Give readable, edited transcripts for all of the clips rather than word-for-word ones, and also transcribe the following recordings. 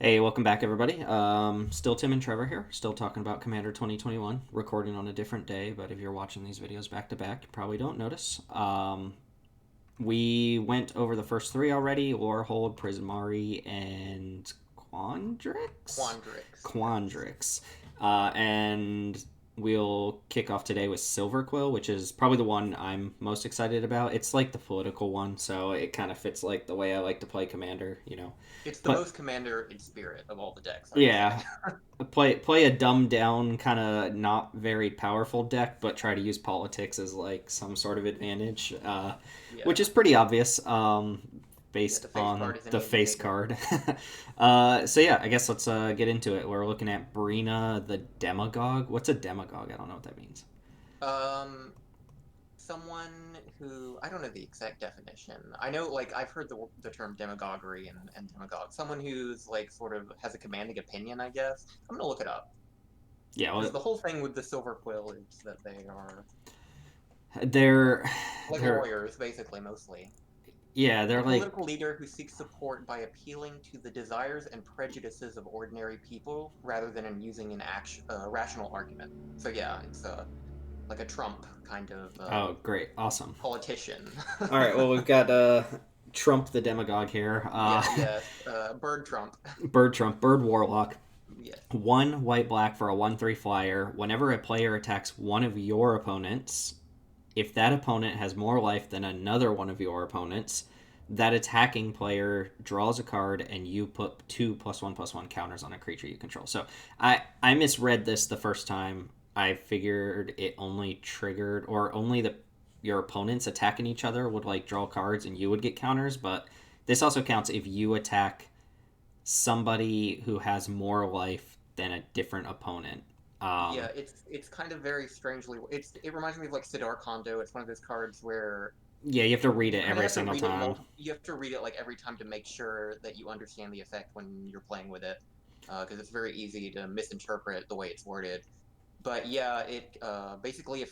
Hey, welcome back, everybody. Still Tim and Trevor here. Still talking about Commander 2021. Recording on a different day, but if you're watching these videos back to back, you probably don't notice. We went over the first three already: Lorehold, Prismari, and Quandrix. Quandrix. Quandrix. And we'll kick off today with Silverquill, which is probably the one I'm most excited about. It's like the political one, so it kind of fits like the way I like to play Commander. It's the But most commander in spirit of all the decks, I would say. yeah, play a dumbed down kind of not very powerful deck, but try to use politics as like some sort of advantage, which Yeah. is pretty obvious Yeah, based the face on card is an the easy face figure. card. So yeah, I guess let's get into it. We're looking at Brina the Demagogue. What's a demagogue? I don't know what that means. Um, Someone who I don't know the exact definition. I know, like, I've heard the term demagoguery and demagogue. Someone who's like sort of has a commanding opinion, I guess. I'm gonna look it up Yeah, because well, the whole thing with the Silver Quill is that they are they're like they're lawyers, basically, mostly. yeah A they're like political leader who seeks support by appealing to the desires and prejudices of ordinary people rather than in using an rational argument. So yeah, it's like a Trump kind of oh great, awesome. politician. All right, well we've got Trump the Demagogue here. Yeah, yes, Bird Trump. Bird Trump, Bird Warlock. Yes. One white black for a 1/3 flyer. Whenever a player attacks one of your opponents, if that opponent has more life than another one of your opponents, that attacking player draws a card and you put two +1/+1 counters on a creature you control. So I misread this the first time. I figured it only triggered or only the your opponents attacking each other would like draw cards and you would get counters, but this also counts if you attack somebody who has more life than a different opponent. Yeah, Um, it's kind of very strangely. It reminds me of like Sidar Kondo. It's one of those cards where yeah, you have to read you it kind of every have to single read it time. you have to read it like every time to make sure that you understand the effect when you're playing with it, because it's very easy to misinterpret the way it's worded. But yeah, it basically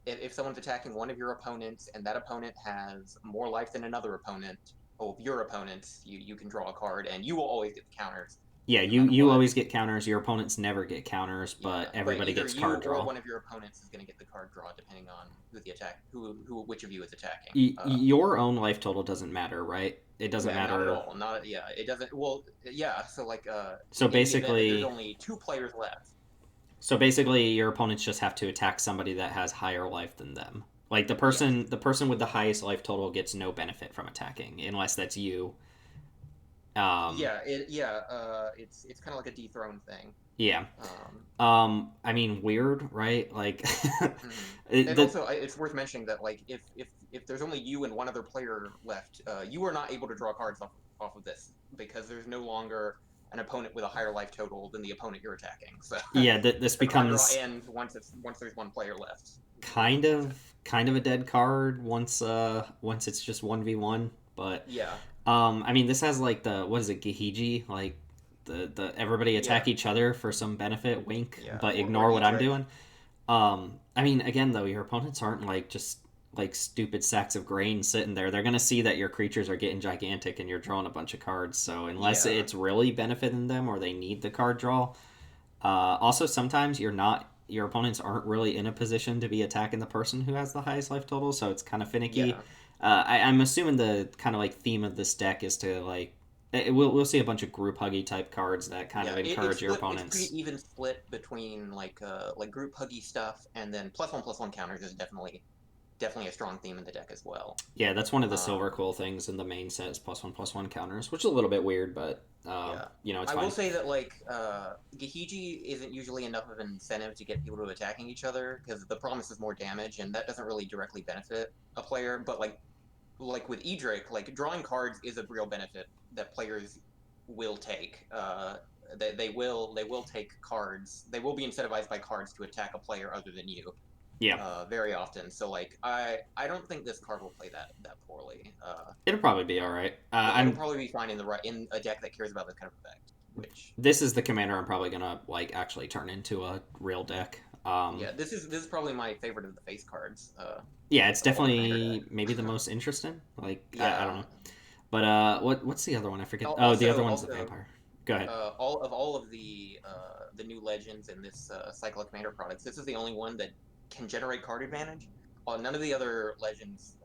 if someone's attacking one of your opponents and that opponent has more life than another opponent, or your opponents, you can draw a card and you will always get the counters, Yeah, no you matter you what. always get counters. Your opponents never get counters, Yeah, but but everybody either gets you card or draw. one of your opponents is going to get the card draw depending on who which of you is attacking. Your own life total doesn't matter, right? It doesn't Yeah, not at matter. all. Not yeah, it doesn't. Well, yeah. So like, So in the event that there's basically, only two players left, so basically, your opponents just have to attack somebody that has higher life than them. Like the yes, person with the highest life total gets no benefit from attacking unless that's you. Um, it's kind of like a dethrone thing. yeah. Um, I mean, weird, right? Like, mhm. And the also, it's worth mentioning that like if there's only you and one other player left, you are not able to draw cards off of this because there's no longer an opponent with a higher life total than the opponent you're attacking. So yeah, this the card draw becomes ends once there's one player left. kind of a dead card once it's just 1v1. But Yeah, I mean, this has like the what is it, Gahiji? Like the everybody yeah, attack each other for some benefit, wink, yeah. but Or ignore what I'm Edric. doing. I mean, again though, your opponents aren't like just like stupid sacks of grain sitting there. They're gonna see that your creatures are getting gigantic and you're drawing a bunch of cards. So unless Yeah, it's really benefiting them or they need the card draw, also, sometimes your opponents aren't really in a position to be attacking the person who has the highest life total, so it's kind of finicky. yeah. I'm assuming the kind of like theme of this deck is to like we'll see a bunch of group huggy type cards that kind Yeah, of it's encourage your split. It's pretty opponents. even split between like group huggy stuff and then +1/+1 counters is definitely a strong theme in the deck as well. Yeah, that's one of the Um, Silverquill things in the main set is +1/+1 counters, which is a little bit weird, but yeah, it's I will fine. say that like Gehiji isn't usually enough of an incentive to get people to attacking each other because the promise is more damage and that doesn't really directly benefit a player. But like with Edric, like drawing cards is a real benefit that players will take. They will take cards. They will be incentivized by cards to attack a player other than you Yeah, very often. So like I don't think this card will play that poorly. it'll probably be all right. Yeah, it'll I'm probably be fine in a deck that cares about this kind of effect. Which This is the commander I'm probably gonna like actually turn into a real deck. yeah, this is probably my favorite of the face cards Yeah, it's of all the commander definitely maybe the decks. most interesting. Like I don't Yeah. know, but what's the other one? I forget. Oh, the other one's the Also, vampire. Go ahead. all of the new legends in this cycle of commander products, this is the only one that can generate card advantage. None of the other legends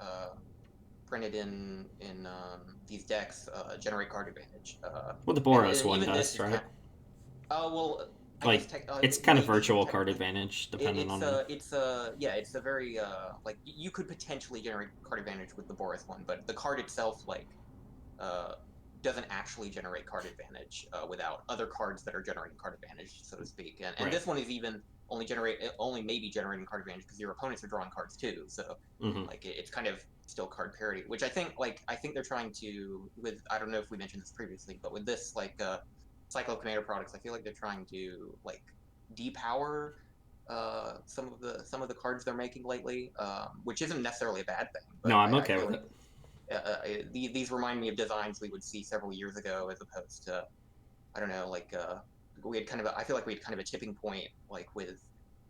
printed in these decks generate card advantage. Well, the And, Boros and one even this does, is right? kind. Well, I guess Like, it's kind of maybe virtual card technically. advantage, depending on. It's a very like you could potentially generate card advantage with the Boris one, but the card itself uh doesn't actually generate card advantage without other cards that are generating card advantage, so to speak. And Right. this one is even only maybe generating card advantage because your opponents are drawing cards too. So Mm-hmm. like it's kind of still card parity, which I think they're trying to with I don't know if we mentioned this previously, but with this Cyclo Commander products, I feel like they're trying to like depower some of the cards they're making lately, which isn't necessarily a bad thing, No, but I'm I okay feel with like it. these remind me of designs we would see several years ago, as opposed to I don't know, we had kind of I feel like we had kind of a tipping point like with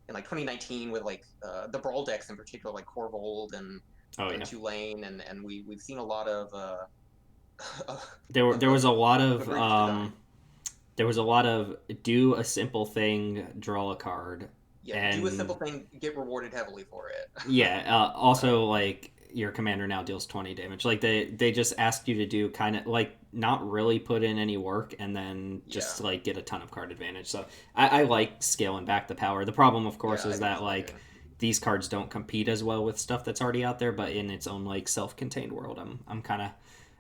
in like 2019 with the brawl decks in particular, like Corvold Oh and yeah. Tulane, and we've seen a lot of There was a lot of of egregious design. there was a lot of do a simple thing, draw a card, Yeah, do a and simple thing, get rewarded heavily for it. yeah. Also, like your commander now deals 20 damage. Like they just asked you to do kind of like not really put in any work and then just Yeah, like get a ton of card advantage. So I like scaling back the power. The problem, of course, yeah, I is think that so too. like these cards don't compete as well with stuff that's already out there, but in its own like self-contained world, I'm kind of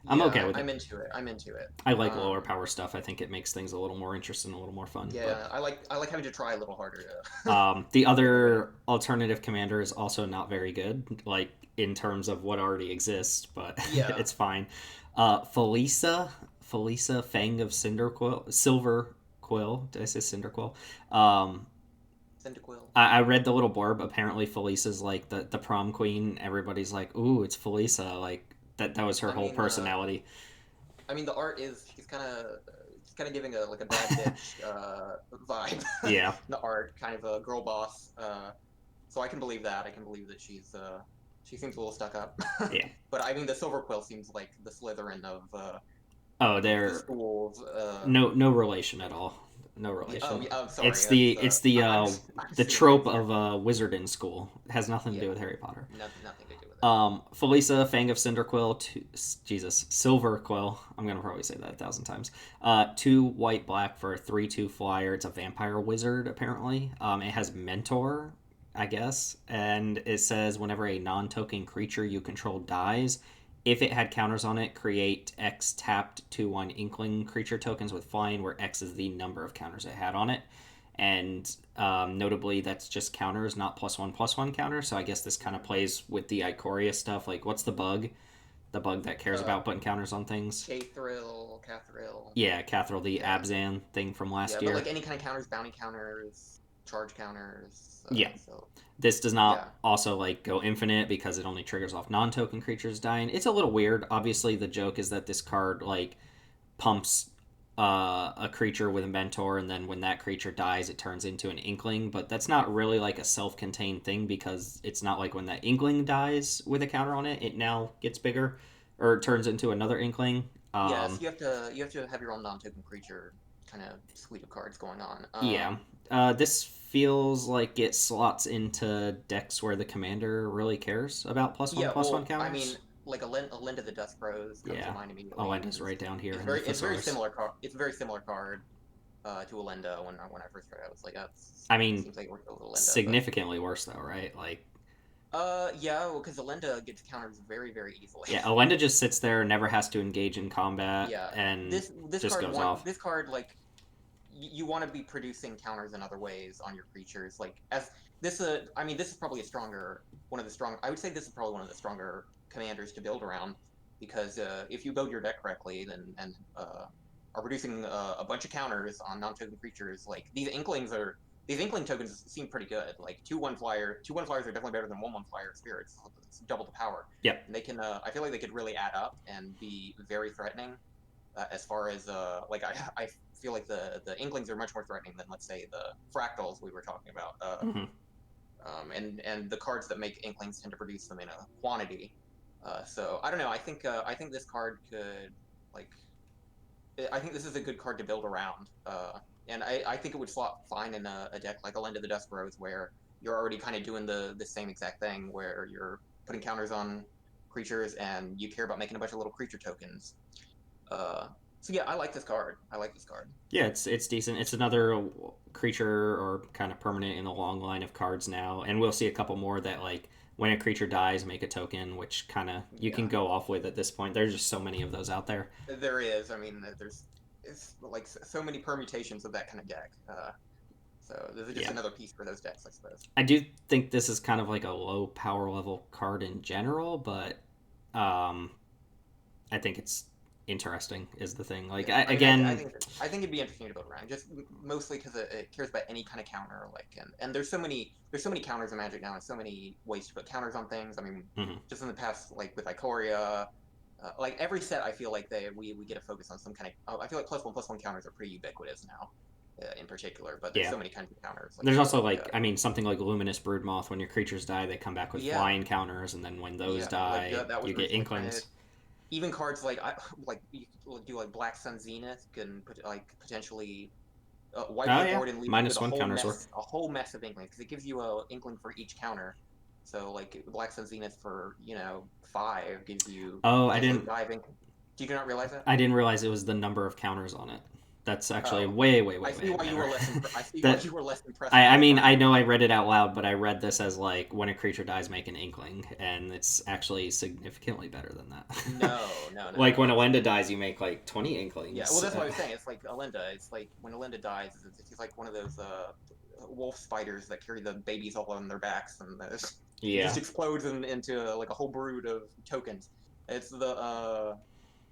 I'm Yeah, okay with I'm it. into it. I'm into it. I like lower power stuff. I think it makes things a little more interesting, a little more fun. But Yeah, I like having to try a little harder to the get the advantage. other alternative commander is also not very good, like in terms of what already exists, but Yeah, it's fine. Felisa, Fang of Cinderquill, Silver Quill. Did I say Cinderquill? Um, Cyndaquil. I read the little blurb. Apparently, Felisa's like the prom queen. Everybody's like, "Ooh, it's Felisa!" Like that was her I whole mean, personality. the art is she's kind of giving a like a bad bitch vibe. Yeah, The art, kind of a girl boss. So I can believe that. I can believe that she seems a little stuck up. yeah. But I mean, the Silverquill seems like the Slytherin Oh, of the they're schools. no relation at all. No Yeah, oh, relation. yeah, I'm sorry. It's the it's the I'm the seeing trope things of here. wizard in school. It has nothing to do Yeah, with Harry Potter. nothing to do with it. Felisa, Fang of Cinderquill, Jesus, Silverquill. I'm gonna probably say that 1,000 times. Two white black for a 3/2 flyer. It's a vampire wizard apparently. It has mentor, I guess, and it says whenever a non-token creature you control dies, if it had counters on it, create X tapped to one Inkling creature tokens with flying, where X is the number of counters it had on it. And notably, that's just counters, not plus one counters. So I guess this kind of plays with the Ikoria stuff. Like, what's the bug? The bug that cares Uh, about putting counters on things? K-Thrill, Cathril. Yeah, Cathril, the Yeah, Abzan thing from yeah, last but like year. any kind of counters, bounty counters, charge counters. Yeah, So this does not yeah, also like go infinite because it only triggers off non-token creatures dying. It's a little weird. Obviously, the joke is that this card like pumps a creature with a mentor, and then when that creature dies, it turns into an Inkling. But that's not really like a self-contained thing because it's not like when that Inkling dies with a counter on it, it now gets bigger or turns into another Inkling. yes, you have to have your own non-token creature kind of suite of cards going on. Yeah, this feels like it slots into decks where the commander really cares about Yeah, plus one well, I mean, counters. like a Lend of the Dust Bros comes to Yeah, mind immediately Alenda's because right down here in the it's very thesaurus. similar card. It's a very similar card to Alenda when I first read it. I was like, that's I mean, seems like it works with Alenda, but significantly worse though, right? Like, yeah, well, because Alenda gets counters very easily. yeah, Alenda just sits there, never has to engage in combat, Yeah, and this just card goes off. like you want to be producing counters in other ways on your creatures. Like as this I mean this is probably a stronger one of the strong. I would say this is probably one of the stronger commanders to build around because if you build your deck correctly, then and are producing a bunch of counters on non-token creatures, like these Inkling tokens seem pretty good. Like 2/1 flyers are definitely better than 1/1 flyer spirits. It's double the power, Yep. and they can. I feel like they could really add up and be very threatening as far as I feel like the Inklings are much more threatening than let's say the Fractals we were talking about. Mm-hmm. And the cards that make Inklings tend to produce them in a quantity. So I don't know. I think this card could like I think this is a good card to build around. And I think it would slot fine in a deck like a Land of the Dusk Rose, where you're already kind of doing the same exact thing, where you're putting counters on creatures and you care about making a bunch of little creature tokens. Uh, so yeah, I like this card. I like this card. Yeah, it's decent. It's another creature or kind of permanent in the long line of cards now, and we'll see a couple more that like when a creature dies, make a token, which kind of you can Yeah, go off with at this point. There's just so many of those out there. there is. I mean, there's it's like so many permutations of that kind of deck. So this is just Yeah, another piece for those decks, I suppose. I do think this is kind of like a low power level card in general, but um, I think it's interesting is the thing. Like Yeah, I, I mean, again, I think it'd be interesting to build around, just mostly because it cares about any kind of counter. Like, and there's so many counters in Magic now, and so many ways to put counters on things. I mean, mhm. just in the past, like with Ikoria, like every set, I feel like we get a focus on some kind of. I feel like +1/+1 counters are pretty ubiquitous now, in particular. But there's Yeah. so many kinds of counters. Like There's you have also like like I mean something like Luminous Broodmoth. When your creatures die, they come back with yeah, flying counters, and then when those yeah, like die, that was you get recently printed. Inklings. Even cards like like you could do like Black Sun Zenith can put like potentially wipe Oh the yeah, board and leave you with -1 counters work. a whole mess of Inklings because it gives you a Inkling for each counter. So like Black Sun Zenith for 5 gives you Oh, potentially 5 Inkling. Did you not realize that? I didn't realize it was the number of counters on it. That's actually Oh, way, way, way, I see way why you were better. less. I see why that you were less impressed with I this mean, card I than know me. I read it out loud, but I read this as like when a creature dies, make an Inkling, and it's actually significantly better than that. No, no, no, Like no. when It's Elenda dies, you make like 20 Yeah, well, Inklings. that's what I was saying. It's like Alinda. It's like when Alinda dies, it's like one of those wolf spiders that carry the babies all on their backs, and it Yeah. just explodes into like a whole brood of tokens. It's the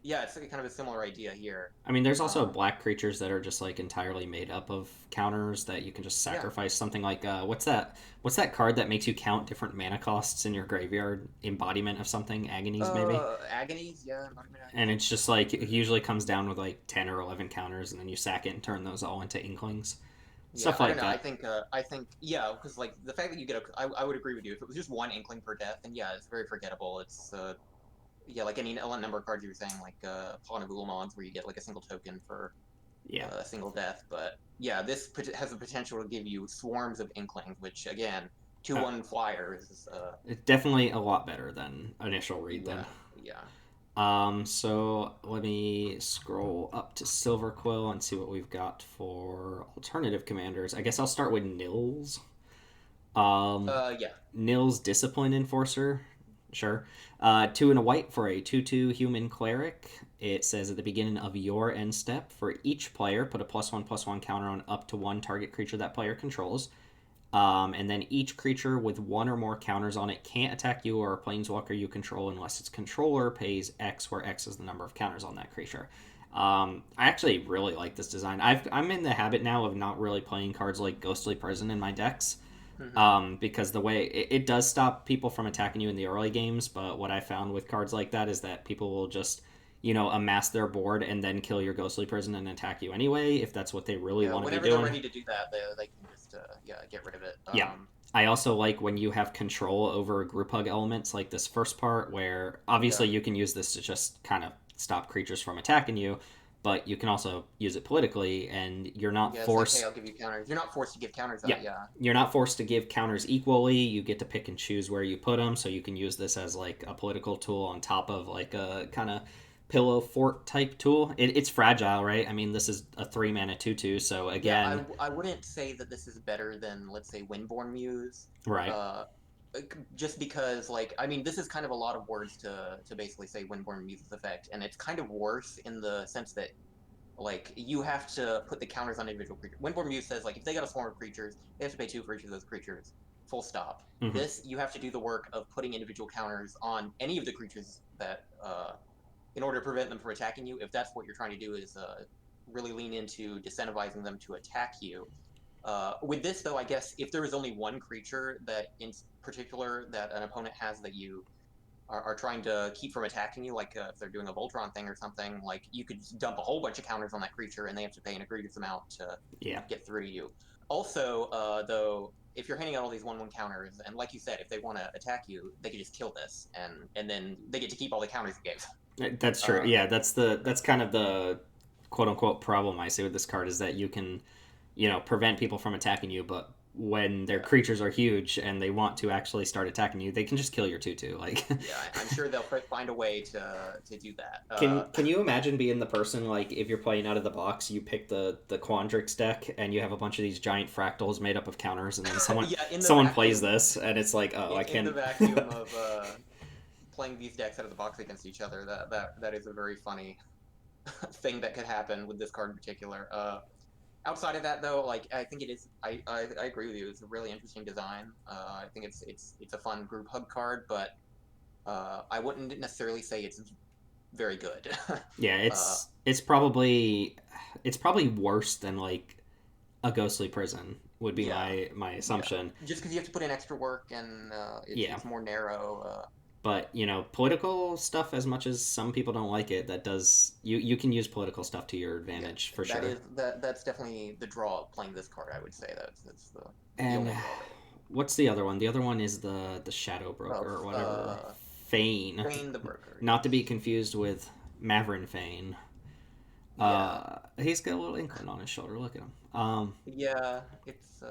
yeah, it's like kind of a similar idea here. I mean, there's also Uh, black creatures that are just like entirely made up of counters that you can just yeah, sacrifice. Something like what's that? What's that card that makes you count different mana costs in your graveyard? Embodiment of something, agonies maybe. agonies, yeah, embodiment And agonies. it's just like it usually comes down with like 10 or 11 counters, and then you sack it and turn those all into Inklings, Yeah, stuff I don't like know. that. I think yeah, because like the fact that you get I would agree with you. If it was just one Inkling per death, then yeah, it's very forgettable. It's yeah, like any number of cards you were saying, like Pawn of Ulamog's, where you get like a single token for Yeah, a single death. But yeah, this has the potential to give you swarms of Inklings, which again, two uh, one flyers is it's definitely a lot better than initial read. Then, yeah, yeah. so let me scroll up to Silverquill and see what we've got for alternative commanders. I guess I'll start with Nils. Um, Yeah. Nils Discipline Enforcer. Sure. 2 and a white for a 2/2 human cleric. It says at the beginning of your end step, for each player, put a +1/+1 counter on up to one target creature that player controls. And then each creature with one or more counters on it can't attack you or a planeswalker you control unless its controller pays X, where X is the number of counters on that creature. I actually really like this design. I'm in the habit now of not really playing cards like Ghostly Prison in my decks, Hmm. because the way it does stop people from attacking you in the early games. But what I found with cards like that is that people will just amass their board and then kill your Ghostly Prison and attack you anyway if that's what they really Yeah. want to be Whenever they're doing. ready to do that, they can just yeah get rid of it. Yeah. I also like when you have control over group hug elements like this first part, where Yeah. obviously you can use this to just kind of stop creatures from attacking you, but you can also use it politically, and you're not Yeah, it's like, hey, forced. I'll give you counters. You're not forced to give counters Yeah. out. Yeah. You're not forced to give counters equally. You get to pick and choose where you put them, so you can use this as like a political tool on top of like a kind of pillow fort type tool. It's fragile, right? I mean, this is a 3 mana 2/2, so Yeah, again, I wouldn't say that this is better than, let's say, Windborn Muse. right. Uh, just because, like, I mean, this is kind of a lot of words to basically say Windborn Muse's effect, and it's kind of worse in the sense that, like, you have to put the counters on individual creatures. Windborn Muse says, like, if they got a swarm of creatures, they have to pay 2 for each of those creatures. Full stop. Hmm. This, you have to do the work of putting individual counters on any of the creatures that, in order to prevent them from attacking you. If that's what you're trying to do, is really lean into disincentivizing them to attack you. With this, though, I guess if there is only one creature that, in particular, that an opponent has that you are trying to keep from attacking you, like if they're doing a Voltron thing or something, like you could just dump a whole bunch of counters on that creature, and they have to pay an egregious amount to Yeah. get through to you. Also, though, if you're handing out all these 1/1 counters, and like you said, if they want to attack you, they could just kill this, and then they get to keep all the counters you gave. That's true. Uh, Yeah, that's kind of the quote unquote problem I see with this card is that you can, prevent people from attacking you, but when their Yeah. creatures are huge and they want to actually start attacking you, they can just kill your 2/2. Like, Yeah, I'm sure they'll find a way to do that. can you imagine being the person, like, if you're playing out of the box, you pick the Quandrix deck and you have a bunch of these giant fractals made up of counters, and then someone yeah, in the someone plays vacuum, this and it's like, oh, I in the can't. vacuum of playing these decks out of the box against each other, that is a very funny thing that could happen with this card in particular. Outside of that, though, like I think it is, I agree with you. It's a really interesting design. I think it's a fun group hug card, but I wouldn't necessarily say it's very good. Yeah, uh, it's probably worse than like a ghostly prison would be yeah, my yeah. assumption. Just because you have to put in extra work and Yeah, it's more narrow. but political stuff, as much as some people don't like it, that does you can use political stuff to your Yeah, advantage for sure. that's definitely the draw of playing this card. I would say that's the And only draw there. what's the other one? The other one is the Shadow Oh, Broker or whatever. Fane, Train the Broker. not to be Yes. confused with Maverin Fane. Yeah. He's got a little Inkling on his shoulder. Look at him. Yeah. It's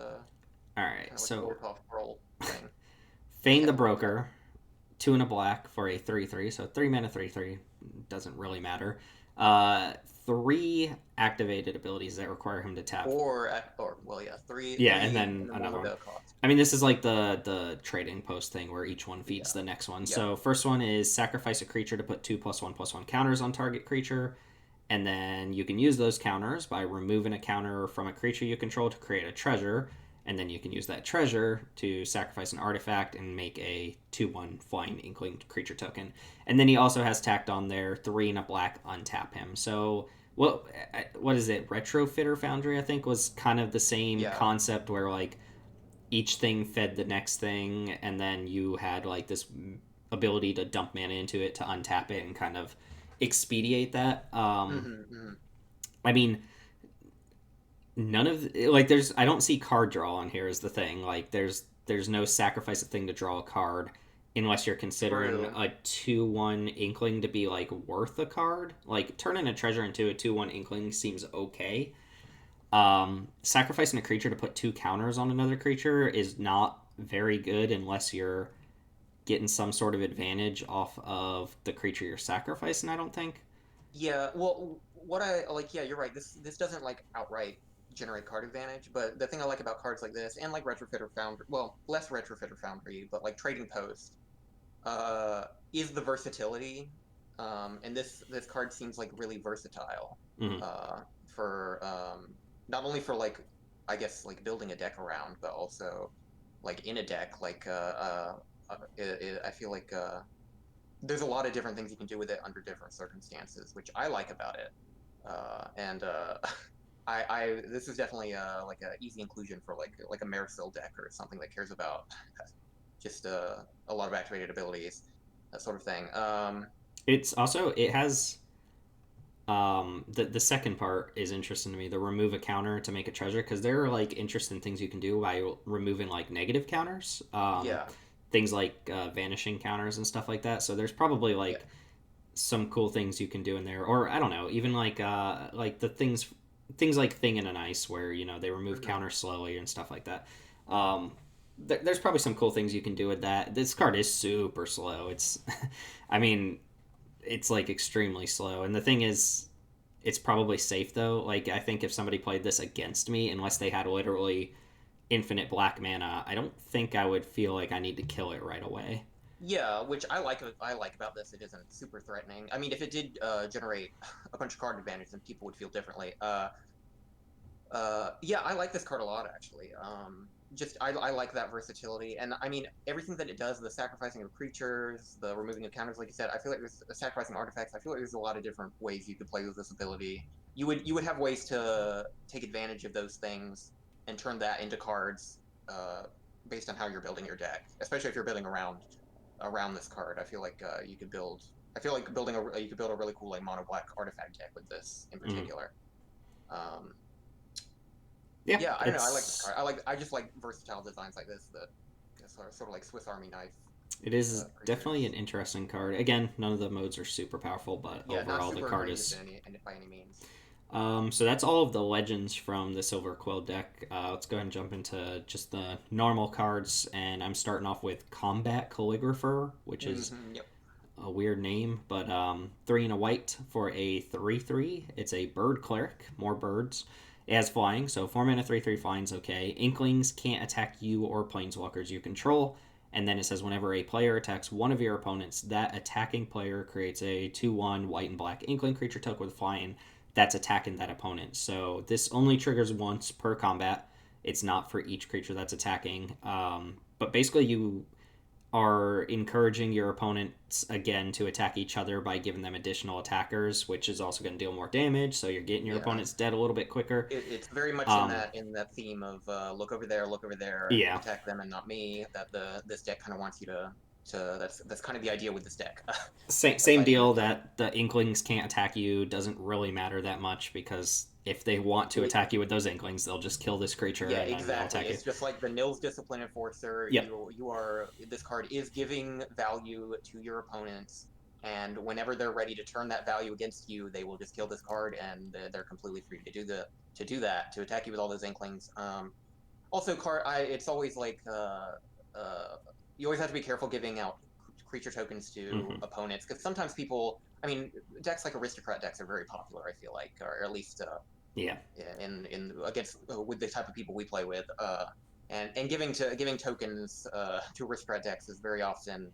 All right, kind of like a so Volkov roll thing. Fane the Shadow Broker. Broker, 2 and a black for a 3/3. So 3 mana 3/3 doesn't really matter. Uh, three activated abilities that require him to tap. Or well, yeah, Yeah, and three, and then then one another with one. the cost. I mean, this is like the trading post thing where each one feeds Yeah. the next one. Yeah. So first one is sacrifice a creature to put 2+1/+1 counters on target creature, and then you can use those counters by removing a counter from a creature you control to create a treasure, and then you can use that treasure to sacrifice an artifact and make a 2/1 flying inkling creature token. And then he also has tacked on there 3 and a black untap him. So what is it? Retrofitter Foundry, I think, was kind of the same Yeah. concept where like each thing fed the next thing, and then you had like this ability to dump mana into it to untap it and kind of expedite that. Hmm. I mean, none of like there's I don't see card draw on here is the thing. Like there's no sacrifice a thing to draw a card unless you're considering True. a 2/1 inkling to be like worth a card. Like turning a treasure into a 2/1 inkling seems okay. Sacrificing a creature to put two counters on another creature is not very good unless you're getting some sort of advantage off of the creature you're sacrificing, I don't think. Yeah. Well, what I like. Yeah, you're right. This doesn't like outright generate card advantage, but the thing I like about cards like this and like Retrofitter Foundry, well, less Retrofitter Foundry, but like Trading Post, uh, is the versatility. And this card seems like really versatile. Mm-hmm. For not only for like I guess like building a deck around, but also like in a deck. I feel like there's a lot of different things you can do with it under different circumstances, which I like about it. And I this is definitely like a easy inclusion for like a Marisol deck or something that cares about just a lot of activated abilities, that sort of thing. It has the second part is interesting to me, the remove a counter to make a treasure, because there are like interesting things you can do by removing like negative counters, Yeah, things like vanishing counters and stuff like that. So there's probably yeah. like some cool things you can do in there, or I don't know, even like the things like thing in an ice where they remove Hmm. counters slowly and stuff like that. um, there's probably some cool things you can do with that. This card is super slow. It's I mean, it's like extremely slow, and the thing is, it's probably safe though. Like, I think if somebody played this against me, unless they had literally infinite black mana, I don't think I would feel like I need to kill it right away. Yeah, which I like about this. It isn't super threatening. I mean, if it did generate a bunch of card advantage, then people would feel differently. Yeah, I like this card a lot actually. Just I like that versatility, and I mean everything that it does, the sacrificing of creatures, the removing of counters, like you said. I feel like there's sacrificing artifacts. I feel like there's a lot of different ways you could play with this ability. You would have ways to take advantage of those things and turn that into cards uh, based on how you're building your deck, especially if you're building around this card. I feel like you could build. I feel like you could build a really cool like mono black artifact deck with this in Mm. particular. Um, Yeah, yeah, I don't know. I like this it's card. I just like versatile designs like this that are sort of like Swiss Army knife it is definitely creatures. an interesting card. Again, none of the modes are super powerful, but Yeah, not overall the super card egregious is by any means. So that's all of the legends from the Silverquill deck. Let's go ahead and jump into just the normal cards, and I'm starting off with Combat Calligrapher, which is Yep. a weird name, but 3 and a white for a 3/3. It's a bird cleric, more birds. It has flying, so 4 mana 3/3 flying's okay. Inklings can't attack you or planeswalkers you control. And then it says whenever a player attacks one of your opponents, that attacking player creates a 2/1 white and black Inkling creature token with flying that's attacking that opponent. So this only triggers once per combat. It's not for each creature that's attacking. But basically, you are encouraging your opponents again to attack each other by giving them additional attackers, which is also going to deal more damage. So you're getting your Yeah. opponents dead a little bit quicker. It's very much in Um, that theme of look over there, yeah, attack them and not me. That the this deck kind of wants you to that's kind of the idea with this deck. same Aside from deal just that the Inklings can't attack you doesn't really matter that much because if they want to it, attack you with those Inklings, they'll just kill this creature yeah, and then they'll exactly. attack you. It's just like the Nils Discipline Enforcer. Yep. You are this card is giving value to your opponents, and whenever they're ready to turn that value against you, they will just kill this card, and they're completely free to do that to attack you with all those Inklings. Also, it's always like uh, you always have to be careful giving out creature tokens to Mm-hmm. opponents because sometimes people. I mean, decks like aristocrat decks are very popular. I feel like, or at least Yeah. in against with the type of people we play with. And giving tokens to aristocrat decks is very often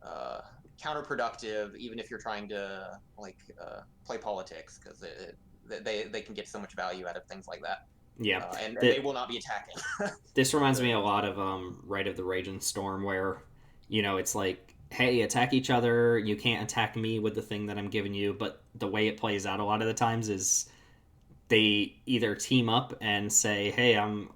uh, counterproductive, even if you're trying to play politics, because they can get so much value out of things like that. Yeah. And they The, will not be attacking. this reminds me the, a lot of Rite of the Raging Storm, where it's like, hey, attack each other. You can't attack me with the thing that I'm giving you. But the way it plays out a lot of the times is they either team up and say, hey, I'm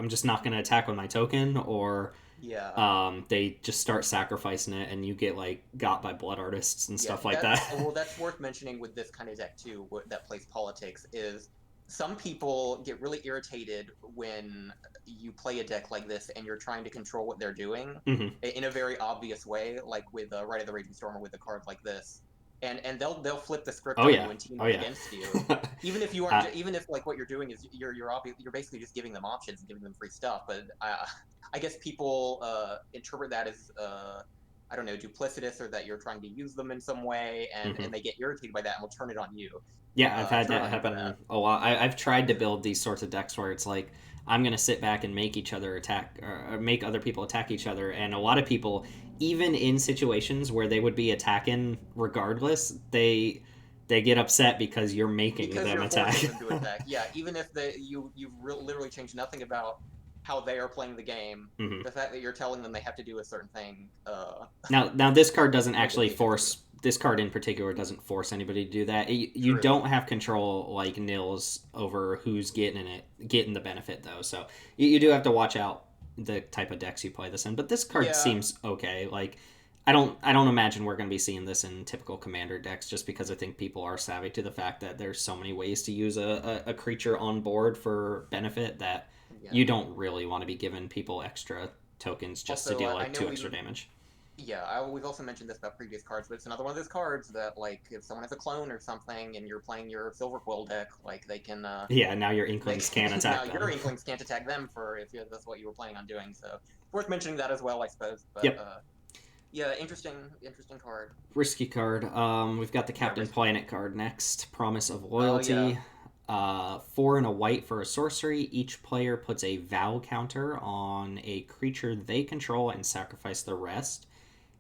just not going to attack with my token, or yeah, they just start sacrificing it, and you get like got by blood artists and yeah, stuff like that's that. well, that's worth mentioning with this kind of deck too. That plays politics is some people get really irritated when you play a deck like this and you're trying to control what they're doing Hmm. in a very obvious way, like with Rite of the Raging Storm or with a card like this, and they'll flip the script Oh on yeah, you and team oh up yeah. against you. Even if you aren't, uh, even if like what you're doing is you're basically just giving them options and giving them free stuff. But I guess people interpret that as I don't know, duplicitous or that you're trying to use them in some way, mhm. and they get irritated by that and will turn it on you. Yeah, I've had Turn it that on you for happen that. a lot. I've tried to build these sorts of decks where it's like I'm gonna sit back and make each other attack or make other people attack each other, and a lot of people, even in situations where they would be attacking regardless, they get upset because you're making Because them you're attack. forcing them to attack. Yeah, even if literally changed nothing about how they are playing the game, Hmm. the fact that you're telling them they have to do a certain thing Now this card doesn't will get actually them against you. force. This card in particular doesn't force anybody to do that. You True. don't have control like Nils over who's getting the benefit though. So you do have to watch out the type of decks you play this in. But this card Yeah, seems okay. Like I don't imagine we're going to be seeing this in typical commander decks just because I think people are savvy to the fact that there's so many ways to use a creature on board for benefit that yeah. you don't really want to be giving people extra tokens just to Also, deal I like know 2 extra damage. we've also mentioned this about previous cards, but it's another one of those cards that, like, if someone has a clone or something and you're playing your Silverquill deck, like, Yeah, now your they Inklings can can, now attack your them. Inklings can't attack them for if that's what you were planning on doing. So, worth mentioning that as well, I suppose. But, Yep, yeah, interesting card. risky card. We've got the Yeah, Captain risky. Planet card next. Promise of Oh, yeah. Loyalty. 4 and a white for a sorcery. Each player puts a vow counter on a creature they control and sacrifice the rest.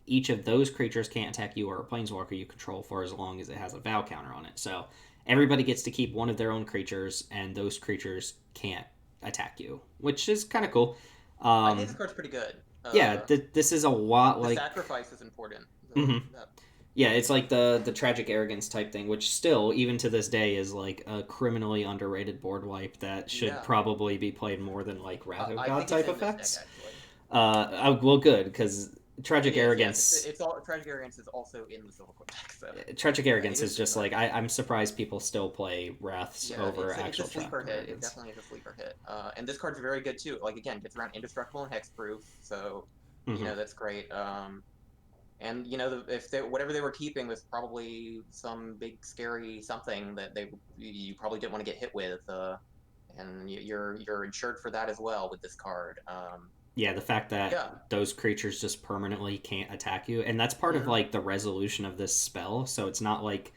Each of those creatures can't attack you or a planeswalker you control for as long as it has a vow counter on it. So everybody gets to keep one of their own creatures, and those creatures can't attack you, which is kind of cool. I think this Um, card's pretty good. yeah, this is a lot The like. sacrifice is important. Mhm. That, Yeah, it's like the tragic arrogance type thing, which still, even to this day, is like a criminally underrated board wipe that should yeah. probably be played more than like Wrath of I God think it's type in this deck, effects. actually. Well, good because It tragic is, yes. arrogance. It's all Tragic Arrogance is also in the Silverquill deck, so Tragic it arrogance is is a good just card. like I'm surprised people still play Wraths Yeah, over it's a actual sleeper tragic hit. It arrogance. definitely is a sleeper hit. And this card's very good too. Like again, gets around indestructible and hexproof, so Hmm. that's great. And if whatever they were keeping was probably some big scary something that you probably didn't want to get hit with, and you're insured for that as well with this card. Yeah, the fact that Yeah. those creatures just permanently can't attack you, and that's part of Hmm. like the resolution of this spell. So it's not like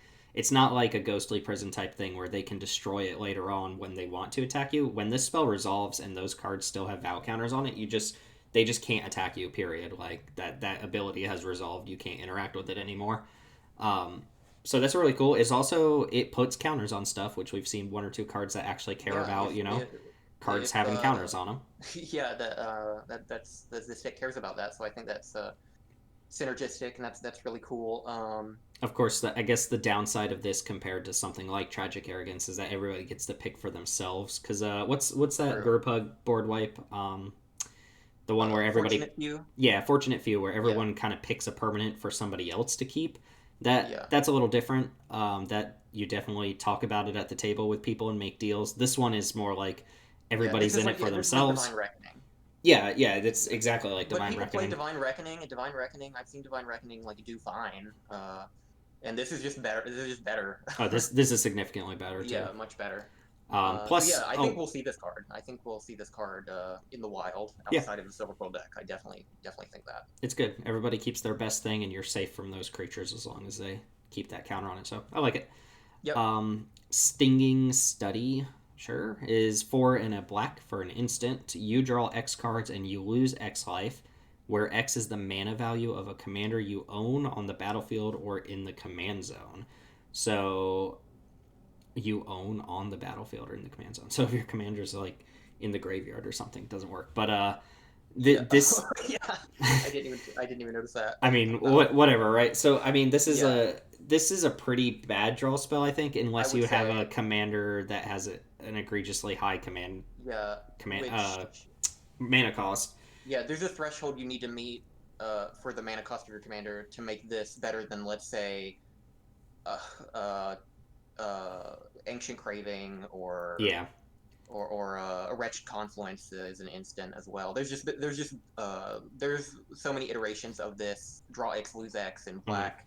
a ghostly prison type thing where they can destroy it later on when they want to attack you. When this spell resolves and those cards still have vow counters on it, they just can't attack you. Period. Like that ability has resolved. You can't interact with it anymore. Um, so that's really cool. Is also it puts counters on stuff, which we've seen one or two cards that actually care Yeah. about. Cards If having counters on them. yeah, that's this deck cares about that, so I think that's synergistic, and that's really cool. Of course, I guess the downside of this compared to something like Tragic Arrogance is that everybody gets to pick for themselves. Because what's that True. group hug board wipe? The one where everybody, Fortunate Few. yeah, Fortunate Few, where Yeah. everyone kind of picks a permanent for somebody else to keep. Yeah. That's a little different. That you definitely talk about it at the table with people and make deals. This one is more like Yeah. everybody's in it for This is like themselves. Divine Reckoning. Yeah, yeah, it's Yeah. exactly like But Divine people play Reckoning. Divine Reckoning, and Divine Reckoning, I've seen Divine Reckoning like do fine. And this is just better. This is just better. Oh, this is significantly better too. Yeah, much better. So yeah, Plus, I think we'll see this card. I think we'll see this card in the wild yeah, outside of the Silverquill deck. I definitely think that. it's good. Everybody keeps their best thing, and you're safe from those creatures as long as they keep that counter on it. So I like it. Yep. Stinging Study, sure, is 4 and a black for an instant. You draw X cards and you lose X life, where X is the mana value of a commander you own on the battlefield or in the command zone. So you own on the battlefield or in the command zone. So if your commander's like in the graveyard or something, it doesn't work. But Yeah. this Yeah. I didn't even notice that. I mean, Um, whatever, right? So, I mean, yeah. this is a pretty bad draw spell, I think, I unless would you have a say, commander that has an egregiously high yeah. command Which, mana cost. yeah, there's a threshold you need to meet for the mana cost of your commander to make this better than, let's say, uh, uh, uh, Ancient Craving Yeah, or a Wretched Confluence is an instant as well. There's so many iterations of this draw X lose X in hmm, black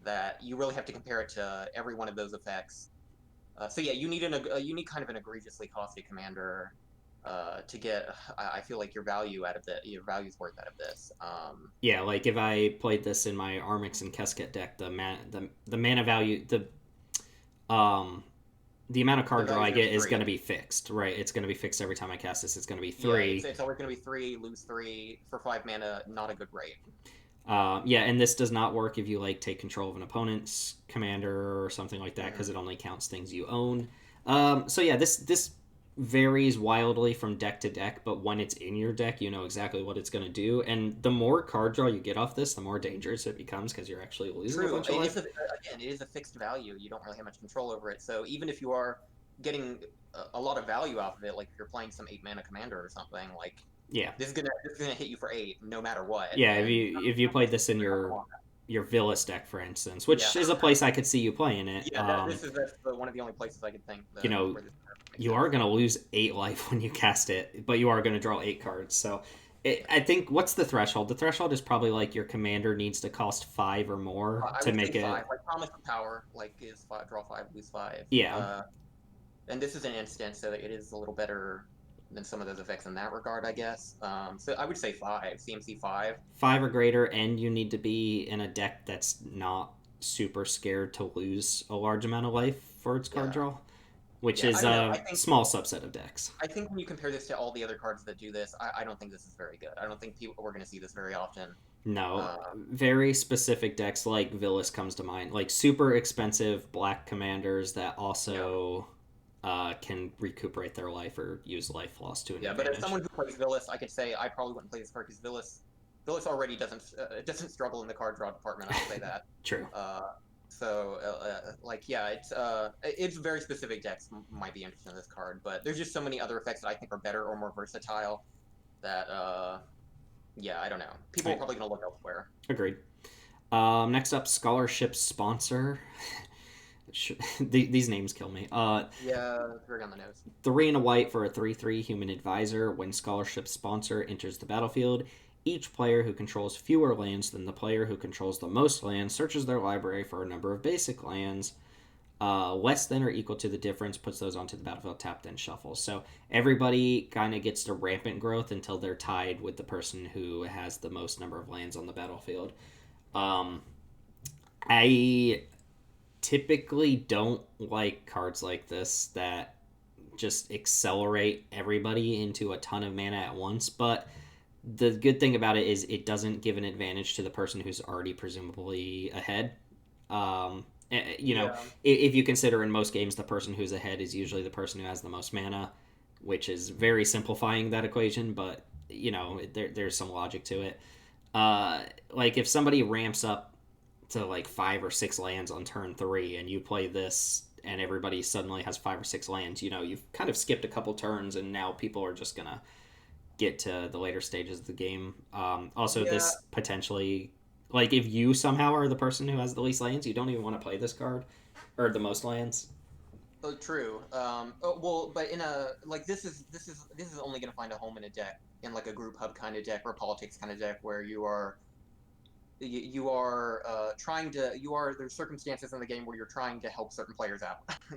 that you really have to compare it to every one of those effects. So yeah, you need kind of an egregiously costly commander to get. I feel like your value's worth out of this. yeah. Like if I played this in my Armix and Kesket deck, the mana value um the amount of The card draw value's I gonna be get is going to three. be fixed, right? It's going to be fixed every time I cast this. It's going to be Yeah, 3. it's always gonna be three, lose three for 5 mana. Not a good rate. Yeah, and this does not work if you like take control of an opponent's commander or something like that because Hmm. it only counts things you own. So yeah, this varies wildly from deck to deck, but when it's in your deck, you know exactly what it's going to do. And the more card draw you get off this, the more dangerous it becomes because you're actually losing a True. bunch of life. Again, it is a fixed value. You don't really have much control over it. So even if you are getting a lot of value off of it, like if you're playing some 8 mana commander or something, like Yeah, this is gonna hit you for 8 no matter what, yeah. If and you played this in you're not gonna want your Villas deck, for instance, that. Yeah. which is a place I could see you playing it. Yeah, that's one of the only places I could think You that know, where this makes you sense. are going to lose 8 life when you cast it, but you are going to draw 8 cards. So I think what's the threshold? The threshold is probably like your commander needs to cost 5 or more I to would say make five. it. Like Promise of Power, like is five, draw five, lose five. Yeah, And this is an instance, so it is a little better than some of those effects in that regard, I guess. So I would say five, CMC five. 5 or greater, and you need to be in a deck that's not super scared to lose a large amount of life for its card Yeah, draw, which yeah. I is don't know. a small subset of decks. I think when you compare this to all the other cards that do this, I don't think this is very good. I don't think we're going to see this very often. No, Uh, very specific decks like Villas comes to mind, like super expensive black commanders that yeah, also can recuperate their life or use life loss to an yeah. But as advantage. someone who plays Duelist, I could say I probably wouldn't play this card because Duelist already doesn't struggle in the card draw department. I'll say that. True. Uh, like yeah, it's very specific decks might be interested in this card, but there's just so many other effects that I think are better or more versatile that yeah, I don't know. People are I probably gonna look elsewhere. agreed. Next up, scholarship sponsor. These names kill me. Yeah, it's very on the nose. 3 and a white for a 3/3 human advisor. When scholarship sponsor enters the battlefield, Each player who controls fewer lands than the player who controls the most lands searches their library for a number of basic lands. Less than or equal to the difference puts those onto the battlefield tapped and shuffles. So everybody kind of gets to rampant growth until they're tied with the person who has the most number of lands on the battlefield. Um, I typically don't like cards like this that just accelerate everybody into a ton of mana at once, but the good thing about it is it doesn't give an advantage to the person who's already presumably ahead. You know, Yeah. if you consider in most games the person who's ahead is usually the person who has the most mana, which is very simplifying that equation, but you know there's some logic to it. Like if somebody ramps up to like 5 or 6 lands on turn 3, and you play this, and everybody suddenly has 5 or 6 lands, you know you've kind of skipped a couple turns, and now people are just gonna get to the later stages of the game. Also, Yeah. this potentially, like, if you somehow are the person who has the least lands, you don't even want to play this card, or the most lands. Oh, true. Well, but in a like this is only going to find a home in a deck in like a group hub kind of deck or a politics kind of deck where you are trying to you are there's circumstances in the game where you're trying to help certain players out.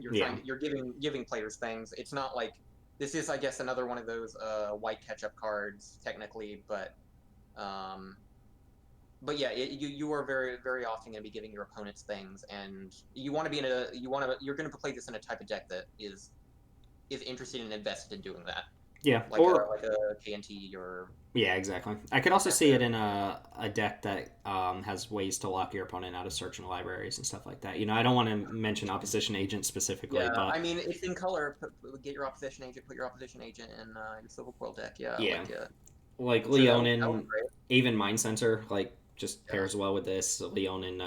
Yeah. You're giving players things. It's not like this is, I guess, another one of those white catch up cards technically, um but yeah, you are very often going to be giving your opponents things, and you want to be in a you want to you're going to play this in a type of deck that is interested and invested in doing that, Yeah. Or, like a KNT or yeah, exactly. I could also see it Raptor. in a deck that has ways to lock your opponent out of searching libraries and stuff like that. You know, I don't want to mention opposition agent specifically, Yeah, but I mean it's in color. Get your opposition agent. Put your opposition agent in your Silverquill deck. Yeah, yeah, like I'm sure that would be Leonin, great. even Mind Sensor, like just Yeah, pairs well with this. Leonin,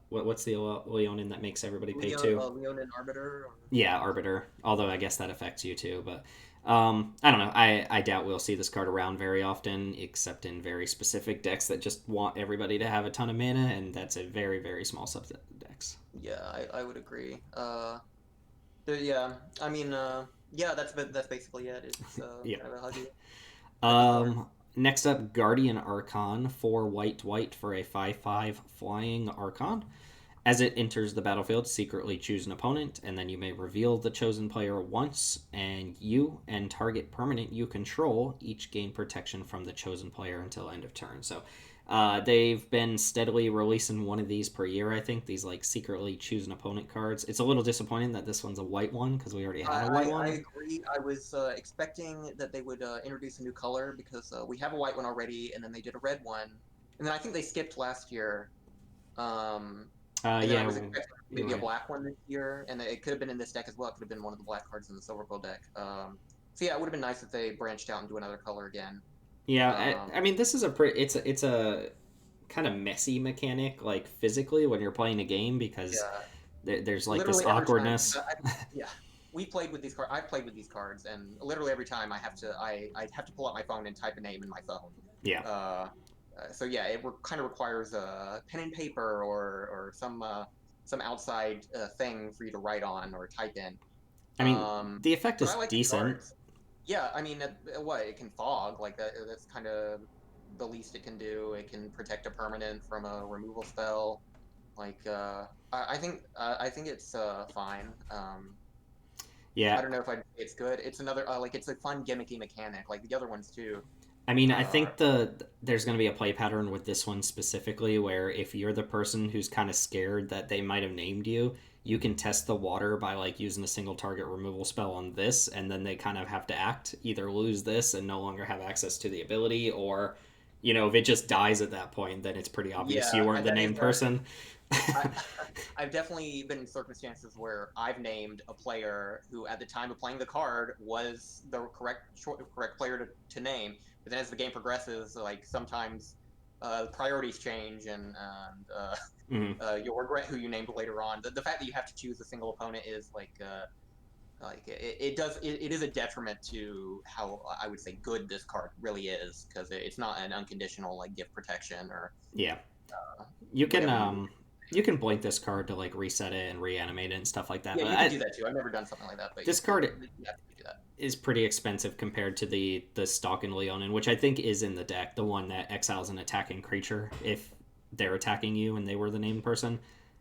what's the Leonin that makes everybody pay 2? Leonin Arbiter. Or, Yeah, Arbiter. Although I guess that affects you too, but I don't know. I doubt we'll see this card around very often, except in very specific decks that just want everybody to have a ton of mana, and that's a very small subset of decks. yeah, I would agree. Yeah, I mean, yeah, that's basically it. It's Yeah. kind of a huggy card. Next up, Guardian Archon, 4 white for a 5/5 flying Archon. As it enters the battlefield, secretly choose an opponent, and then you may reveal the chosen player once, and you and target permanent you control each gain protection from the chosen player until end of turn. So they've been steadily releasing one of these per year, I think, these like secretly choose an opponent cards. It's a little disappointing that this one's a white one because we already I, had a white I one. agree. I was expecting that they would introduce a new color because we have a white one already, and then they did a red one, and then I think they skipped last year. Um, and then I Yeah, was expecting you're maybe a right. black one this year, and it could have been in this deck as well. It could have been one of the black cards in the Silverquill deck. So yeah, it would have been nice if they branched out and do another color again. Yeah, Um, I mean, this is a pretty. It's a kind of messy mechanic, like physically, when you're playing a game because yeah, there's like this literally every time. awkwardness. Yeah, we played with these cards. I played with these cards, and literally every time I have to pull out my phone and type a name in my phone. Yeah, Uh, so yeah, kind of requires a pen and paper or some outside thing for you to write on or type in. I mean, the effect But is I like the decent. cards. Yeah, I mean, what it can fog like that. That's kind of the least it can do. It can protect a permanent from a removal spell. Like, I think it's fine. I Yeah, don't know if I'd say it's good. It's another like it's a fun gimmicky mechanic, like the other ones too. I mean, I Uh, think there's going to be a play pattern with this one specifically where if you're the person who's kind of scared that they might have named you, you can test the water by like using a single target removal spell on this, and then they kind of have to act, either lose this and no longer have access to the ability, or you know, if it just dies at that point, then it's pretty obvious you yeah, weren't the that is named person. I, I've definitely been in circumstances where I've named a player who, at the time of playing the card, was the correct player to name. But then, as the game progresses, like sometimes priorities change, and Mhm. you'll regret who you named later on. The fact that you have to choose a single opponent is it is a detriment to how I would say good this card really is because it's not an unconditional like gift protection or Yeah, you can whatever you. you can blink this card to like reset it and reanimate it and stuff like that. Yeah, But you could do that too. I've never done something like that, but this card you have to do that. is pretty expensive compared to the Stalk and Leonin, which I think is in the deck, the one that exiles an attacking creature if they're attacking you and they were the named person.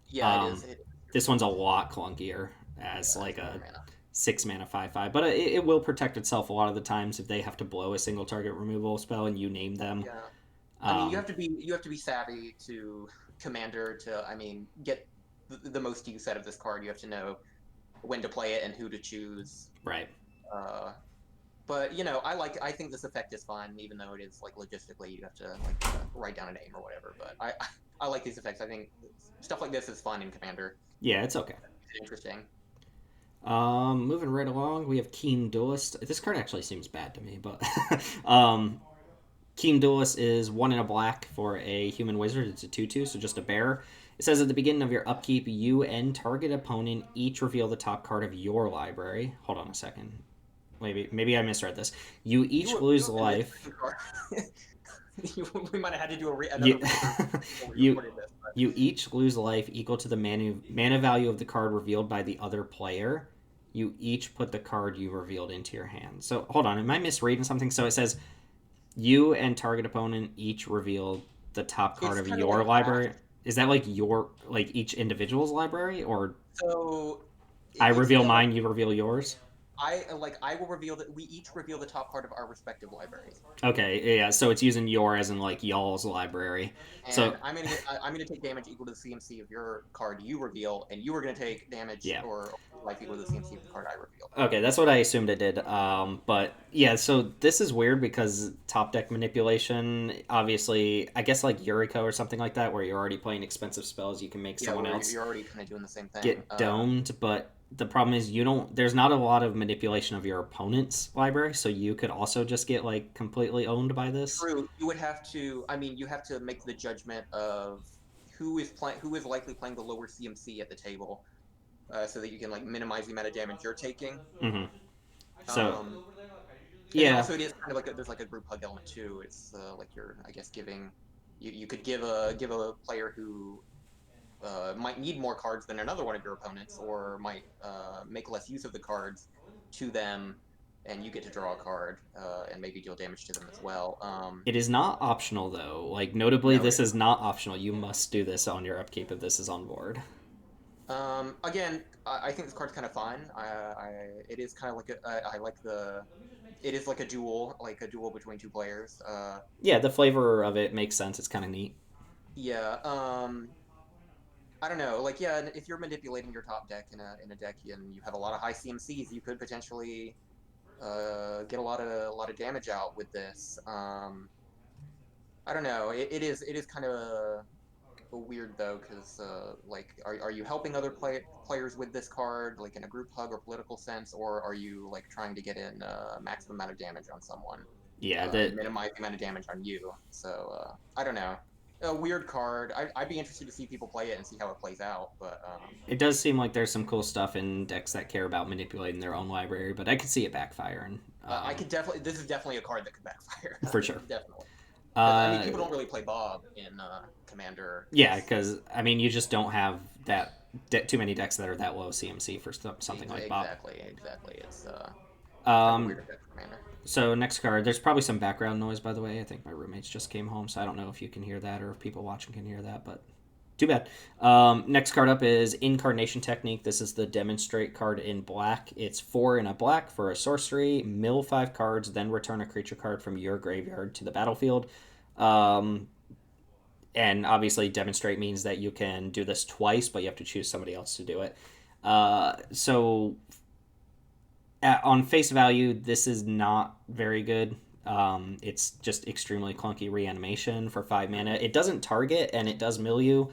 Yeah, it is. Um, this one's a lot clunkier as Yeah, like it's more a mana. 6 mana 5/5, but it will protect itself a lot of the times if they have to blow a single target removal spell and you name them. Yeah. I mean, Um, you have to be savvy to Commander to, I mean, get the most use out of this card. You have to know when to play it and who to choose. right. Uh, but I think this effect is fun, even though it is like logistically you have to like write down a name or whatever. But I like these effects. I think stuff like this is fun in Commander. Yeah, it's okay. It's interesting. Moving right along, we have Keen Duelist. This card actually seems bad to me, but um, Keen Duelist is 1 and a black for a human wizard. It's a 2/2, so just a bear. It says at the beginning of your upkeep, you and target opponent each reveal the top card of your library. Hold on a second. Maybe I misread this. You each You lose have been life. missing card. We might have had to do You, another read-through before we you recorded this. But you each lose life equal to the mana value of the card revealed by the other player. You each put the card you revealed into your hand. So hold on, am I misreading something? So it says you and target opponent each reveal the top card it's of kind of like your half. library. Is that like your like each individual's library, or So I it's reveal like mine, you reveal yours? I will reveal that we each reveal the top card of our respective libraries, Okay, yeah. So it's using your as in like y'all's library. and So I'm gonna take damage equal to the CMC of your card you reveal, and you are gonna take damage yeah. or life equal to the CMC of the card I reveal. Okay, that's what I assumed it did. But yeah, so this is weird because top deck manipulation, obviously, I guess like Eureka or something like that, where you're already playing expensive spells, you can make Yeah, someone where else you're already kind of doing the same thing. get domed. But the problem is you don't. There's not a lot of manipulation of your opponent's library, so you could also just get like completely owned by this. True, you would have to. I mean, you have to make the judgment of who is likely playing the lower CMC at the table, so that you can like minimize the amount of damage you're taking. Hmm. So Um, and yeah, also it is kind of like there's like a group hug element too. It's like you're I guess giving you could give a player who might need more cards than another one of your opponents, or might make less use of the cards to them, and you get to draw a card and maybe deal damage to them as well. it is not optional though. Like notably, No, it this is is not optional. You must do this on your upkeep if this is on board. Again, I think this card's kind of fun. It is kind of like I like the. It is like a duel between two players. Yeah, the flavor of it makes sense. It's kind of neat. Yeah. I don't know. Like, yeah, if you're manipulating your top deck in a deck and you have a lot of high CMCs, you could potentially get a lot of damage out with this. I don't know. It is kind of weird though, because like, are you helping other players with this card, like in a group hug or political sense, or are you like trying to get in maximum amount of damage on someone Yeah, and that minimize the amount of damage on you? So I don't know. A weird card. I'd be interested to see people play it and see how it plays out, but it does seem like there's some cool stuff in decks that care about manipulating their own library, but I could see it backfiring. I could definitely. This is definitely a card that could backfire. For sure. Definitely. Because I mean, Uh, people don't really play Bob in Commander. yeah, Cause because I mean, you just don't have too many decks that are that low CMC for something like Bob. exactly. It's kind of a Um, weird deck for Commander. so next card, there's probably some background noise by the way. I think my roommates just came home, so I don't know if you can hear that or if people watching can hear that, but too bad. Next card up is Incarnation Technique. This is the demonstrate card in black. It's 4 and a black for a sorcery. Mill 5 cards, then return a creature card from your graveyard to the battlefield. Um, and obviously, demonstrate means that you can do this twice, but you have to choose somebody else to do it. So, on face value, this is not very good. It's just extremely clunky reanimation for 5 mana. It doesn't target and it does mill you.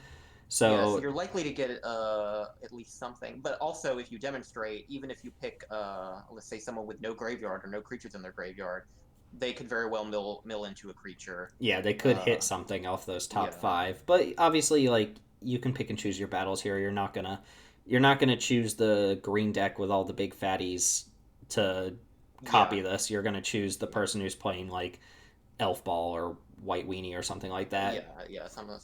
Yeah, so So you're likely to get at least something. But also, if you demonstrate, even if you pick, let's say, someone with no graveyard or no creatures in their graveyard, they could very well mill into a creature. yeah, they could hit something off those top Yeah, 5, but obviously, like you can pick and choose your battles here. You're not gonna choose the green deck with all the big fatties to copy yeah, this. You're gonna choose the yeah. person who's playing like Elf Ball or White Weenie or something like that. Yeah, something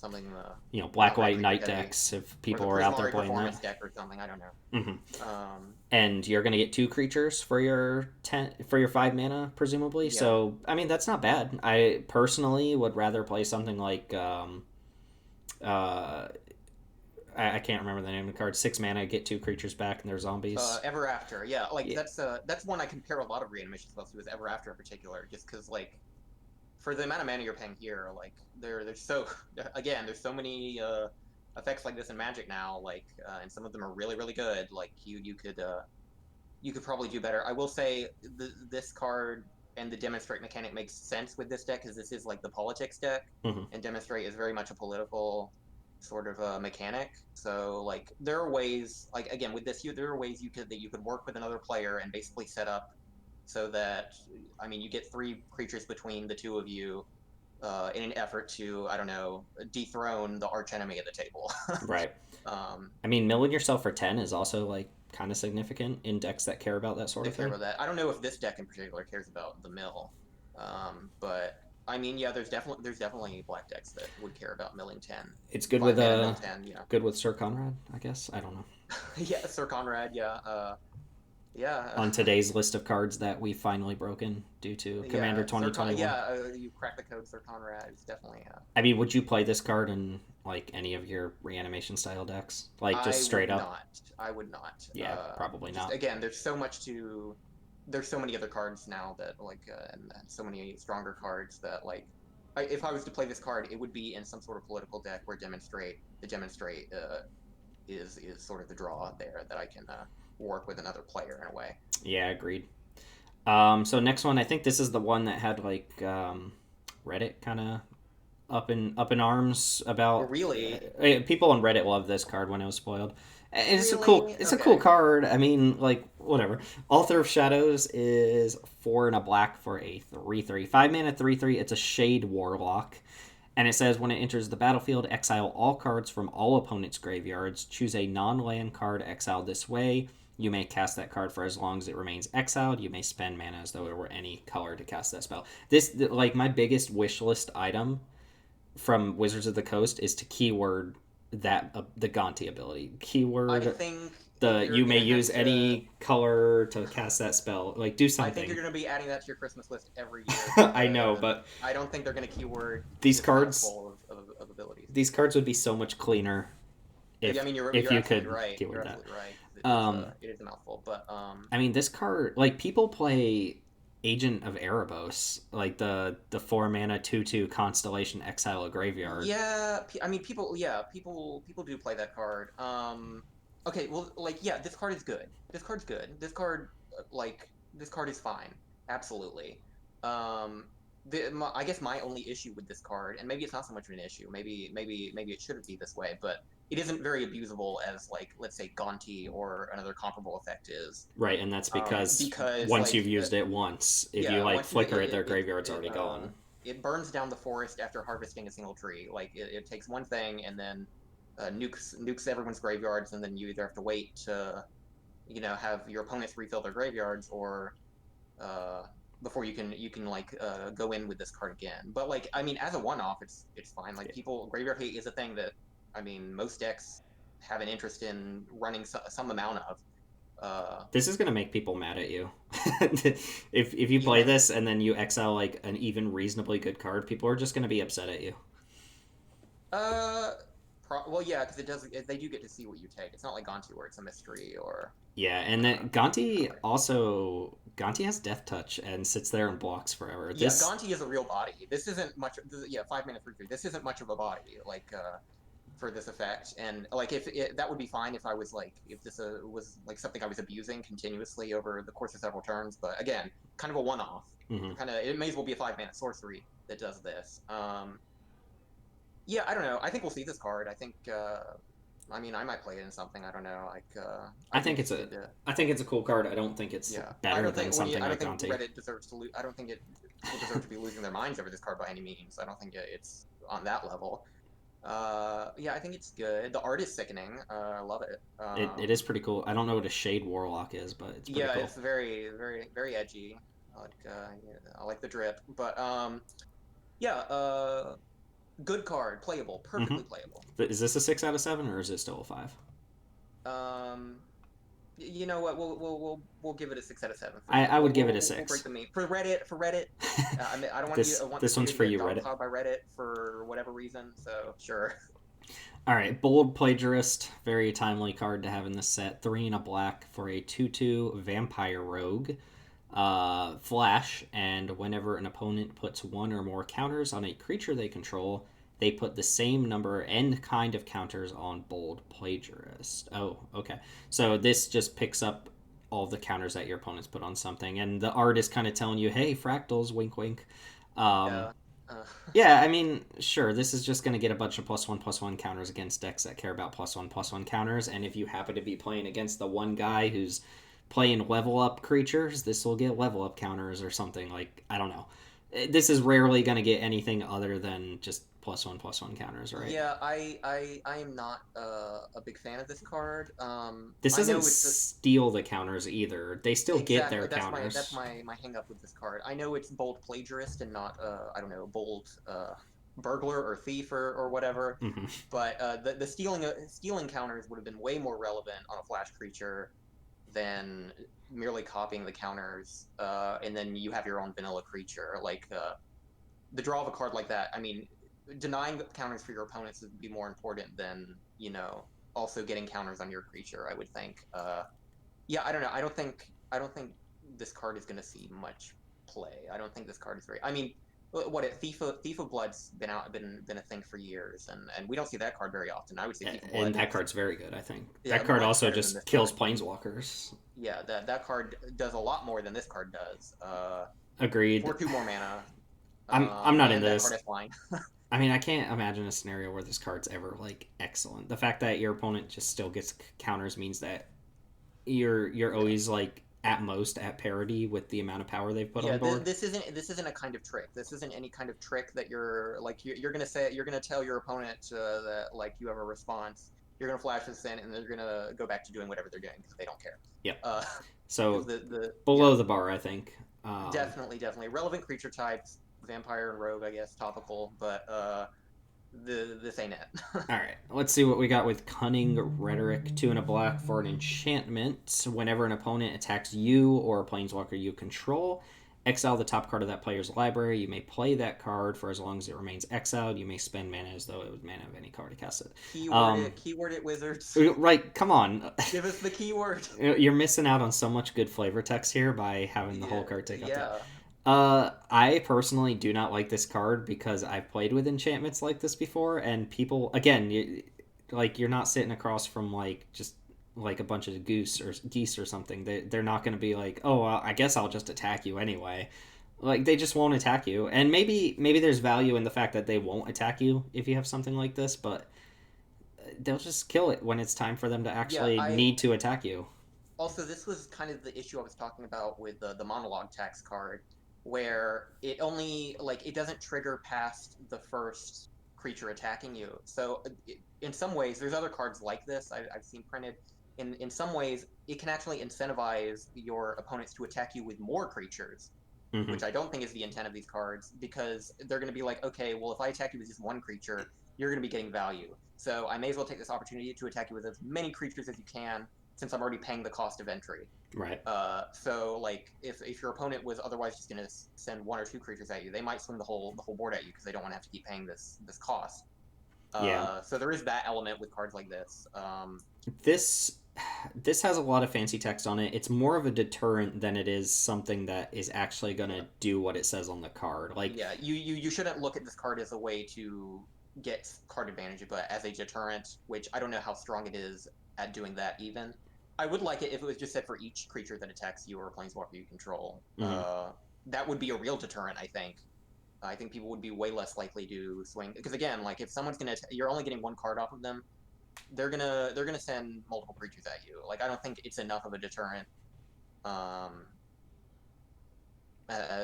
Black not red white creature night heavy, decks if or the people are out there Prismari playing that. performance deck or something. I don't know. Hmm. Um, And you're gonna get 2 creatures for your 10 for your 5 mana presumably. yeah. So I mean that's not bad. I personally would rather play something like uh, I can't remember the name of the card. 6 mana, get 2 creatures back, and they're zombies. Ever After, yeah, like Yeah, that's one I compare a lot of reanimation spells to, is Ever After in particular, just because like for the amount of mana you're paying here, like there's so again there's so many effects like this in Magic now, like and some of them are really good. Like you could probably do better. I will say this card and the Demonstrate mechanic makes sense with this deck, because this is like the politics deck, hmm, and Demonstrate is very much a political sort of mechanic. So like there are ways, like again with this, there are ways you could work with another player and basically set up so that, I mean, you get 3 creatures between the two of you in an effort to, I don't know, dethrone the arch enemy at the table. right. um, I mean, milling yourself for 10 is also like kind of significant in decks that care about that sort that of care thing. about that. I don't know if this deck in particular cares about the mill, but I mean, yeah, there's definitely black decks that would care about milling 10, It's good with 5 mana mill 10. good with Sir Conrad, I guess. I don't know. Yeah, Sir Conrad, yeah, yeah, On today's list of cards that we finally broken due to Commander yeah, 2021. you crack the code. Sir Conrad is definitely. I mean, would you play this card in like any of your reanimation style decks? Like just I straight would up? not. I would not. Yeah, probably Just not. again, there's so many other cards now that like, and so many stronger cards that like, if I was to play this card, it would be in some sort of political deck where demonstrate is sort of the draw there that I can work with another player in a way. Yeah, agreed. So next one, I think this is the one that had like Reddit kind of up in arms Well, about. really, People on Reddit love this card when it was spoiled. really, It's a cool okay. card. I mean, like whatever. Author of Shadows is 4 and a black for a 3/3, 5 mana 3/3. It's a Shade Warlock, and it says when it enters the battlefield, exile all cards from all opponents' graveyards. Choose a non-land card exiled this way. You may cast that card for as long as it remains exiled. You may spend mana as though it were any color to cast that spell. This, like, my biggest wish list item from Wizards of the Coast is to keyword that the Gonti ability. I Keyword think the you're you may gonna have use to. any color to cast that spell. Like do I think something. you're going to be adding that to your Christmas list every year, I know, because but I don't think they're going to keyword these this cards mouthful of abilities. these cards would be so much cleaner I mean, if you're you absolutely could right. You're keyword that. absolutely right. Um, It is a mouthful, but I mean, this card, like people play Agent of Erebos, like the 4 mana 2/2 Constellation Exile a Graveyard. yeah, I mean, people do play that card. Okay, well, like, yeah, this card is good. This card's good. This card is fine. Absolutely. Um, I guess my only issue with this card, and maybe it's not so much of an issue. Maybe it shouldn't be this way, but it isn't very abusable as, like, let's say Gonti or another comparable effect is. Right, and that's because Because once you've like, used it once, if you yeah, like once you flicker it, their graveyard's it already gone. it burns down the forest after harvesting a single tree. Like it takes one thing and then nukes everyone's graveyards, and then you either have to wait to, have your opponents refill their graveyards, or uh, before you can like go in with this card again. But like, I mean, as a one-off, it's fine. Like, people, graveyard hate is a thing that, I mean, most decks have an interest in running some amount of. This is gonna make people mad at you. If you You play think? this and then you exile like an even reasonably good card, people are just gonna be upset at you. Uh, well, yeah, because they do get to see what you take. It's not like Gonti where it's a mystery, or Yeah, and then color. Gonti has Death Touch and sits there and blocks forever. Yeah, This Gonti is a real body. This isn't much. Yeah, 5 mana 3/3. This isn't much of a body, like, for this effect. And like, that would be fine if I was like, if this was like something I was abusing continuously over the course of several turns. But again, kind of a one-off. mhm. It may as well be a 5 mana sorcery that does this. Yeah, I don't know. I think we'll see this card. I think. I mean, I might play it in something. I don't know. Like, I I'd be think interested to. I think it's a cool card. I don't think it's Yeah, better than something I don't like think Gonti. Reddit deserves to lose. I don't think people deserve to be losing their minds over this card by any means. I don't think it's on that level. Yeah, I think it's good. The art is sickening. I love it. It is pretty cool. I don't know what a Shade Warlock is, but it's pretty Yeah, cool. it's very, very, very edgy. I like, yeah, I like the drip, but Yeah, good card, playable, Mm-hmm. perfectly playable. Is this a 6 out of 7 or is it still a 5? Um, you know what? We'll give it a 6 out of 7 for I, you. I We'll would give it a we'll, we'll break 6. the meme for Reddit. For Reddit, I mean, I don't want you. this I want this this one's video to for get you, Reddit. dogpiled by Reddit for whatever reason. So sure. All right, Bold Plagiarist, very timely card to have in this set. 3 and a black for a 2/2 Vampire Rogue. Flash, and whenever an opponent puts one or more counters on a creature they control, they put the same number and kind of counters on Bold Plagiarist. Oh, okay. So this just picks up all the counters that your opponents put on something, and the art is kind of telling you, hey, fractals, wink, wink. Um, Yeah. Uh, yeah, I mean, sure, this is just going to get a bunch of +1/+1 counters against decks that care about +1/+1 counters, and if you happen to be playing against the one guy who's playing level up creatures, this will get level up counters or something. Like, I don't know. This is rarely going to get anything other than just +1/+1 counters, right? yeah. I am not a big fan of this card. This I doesn't know it's a, steal the counters either. They still get exactly their that's counters. my hang up with this card. I know it's bold plagiarist and not I don't know, bold burglar or thief or whatever. Hmm. But the stealing counters would have been way more relevant on a flash creature than merely copying the counters, and then you have your own vanilla creature. Like the draw of a card like that. I mean, denying counters for your opponents would be more important than also getting counters on your creature. I would think. Yeah, I don't know. I don't think this card is going to see much play. I don't think this card is very. I mean, what Thief of Blood's been a thing for years, and we don't see that card very often. I would say Thief of And Blood that is, card's very good, I think. yeah, That card much also better than just this kills card. planeswalkers. Yeah, that card does a lot more than this card does. Agreed. For 2 more mana, I'm not and into that card this. has flying. I mean, I can't imagine a scenario where this card's ever like excellent. The fact that your opponent just still gets counters means that you're Yeah. always like at most at parity with the amount of power they've put Yeah, on board. this isn't a kind of trick. This isn't any kind of trick that you're gonna say you're gonna tell your opponent that like you have a response. You're gonna flash this in, and they're gonna go back to doing whatever they're doing because they don't care. Yep. Uh, because So the yeah, below the bar, I think. definitely relevant creature types, vampire and rogue, I guess, topical, but this ain't it. All right, let's see what we got with Cunning Rhetoric. 2 and a black for an enchantment. Whenever an opponent attacks you or a planeswalker you control, exile the top card of that player's library. You may play that card for as long as it remains exiled. You may spend mana as though it was mana of any card to cast it. Keyword it, wizards. Right, come on. Give us the keyword. You're missing out on so much good flavor text here by having the whole Yeah, card take up that. yeah, I personally do not like this card because I've played with enchantments like this before, and people again, you're not sitting across from like just like a bunch of geese or something. They're not going to be like, oh, well, I guess I'll just attack you anyway. Like they just won't attack you, and maybe there's value in the fact that they won't attack you if you have something like this, but they'll just kill it when it's time for them to yeah. actually I need to attack you. Also, this was kind of the issue I was talking about with the monologue tax card, where it only it doesn't trigger past the first creature attacking you. So in some ways, there's other cards like this I've seen printed. In some ways, it can actually incentivize your opponents to attack you with more creatures, Hmm. which I don't think is the intent of these cards, because they're going to be like, okay, well, if I attack you with just one creature, you're going to be getting value. So I may as well take this opportunity to attack you with as many creatures as you can, since I'm already paying the cost of entry. Right. So like if your opponent was otherwise just going to send one or two creatures at you, they might swing the whole board at you because they don't want to have to keep paying this cost. Yeah. So there is that element with cards like this. This this has a lot of fancy text on it. It's more of a deterrent than it is something that is actually going Yeah, to do what it says on the card. Like, yeah. You shouldn't look at this card as a way to get card advantage, but as a deterrent, which I don't know how strong it is at doing that even. I would like it if it was just said for each creature that attacks you or a planeswalker you control. mhm. That would be a real deterrent, I think. I think people would be way less likely to swing because again, like if someone's gonna, you're only getting one card off of them. They're gonna send multiple creatures at you. Like I don't think it's enough of a deterrent. Um,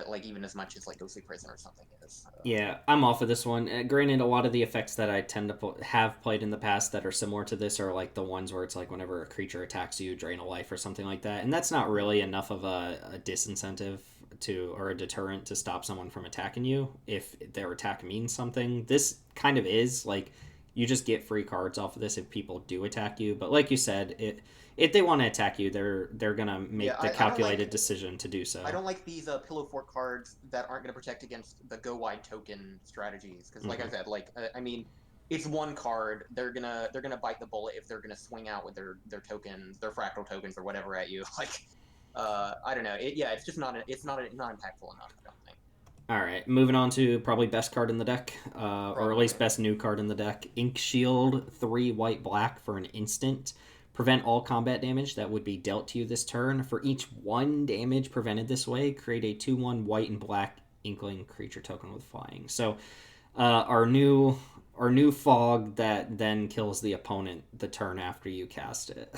like even as much as like Ghostly Prison or something is. Yeah, I'm off of this one. Granted, a lot of the effects that I tend to have played in the past that are similar to this are like the ones where it's like whenever a creature attacks you, drain a life or something like that, and that's not really enough of a disincentive. or a deterrent to stop someone from attacking you if their attack means something. This kind of is like you just get free cards off of this if people do attack you. But like you said, if they want to attack you, they're gonna Yeah, make the I don't calculated like decision to do I so. don't like these pillow fort cards that aren't going to protect against the go wide token strategies because, like I Hmm. said, I mean, it's one card. They're gonna bite the bullet if they're gonna swing out with their tokens, their fractal tokens or whatever at you. Like, I don't know. Yeah, it's just not impactful enough. I don't think. All right, moving on to probably best card in the deck, or at least Probably. best new card in the deck. Ink Shield, 3 white black for an instant. Prevent all combat damage that would be dealt to you this turn. For each 1 damage prevented this way, create a 2/1 white and black Inkling creature token with flying. So our new fog that then kills the opponent the turn after you cast it.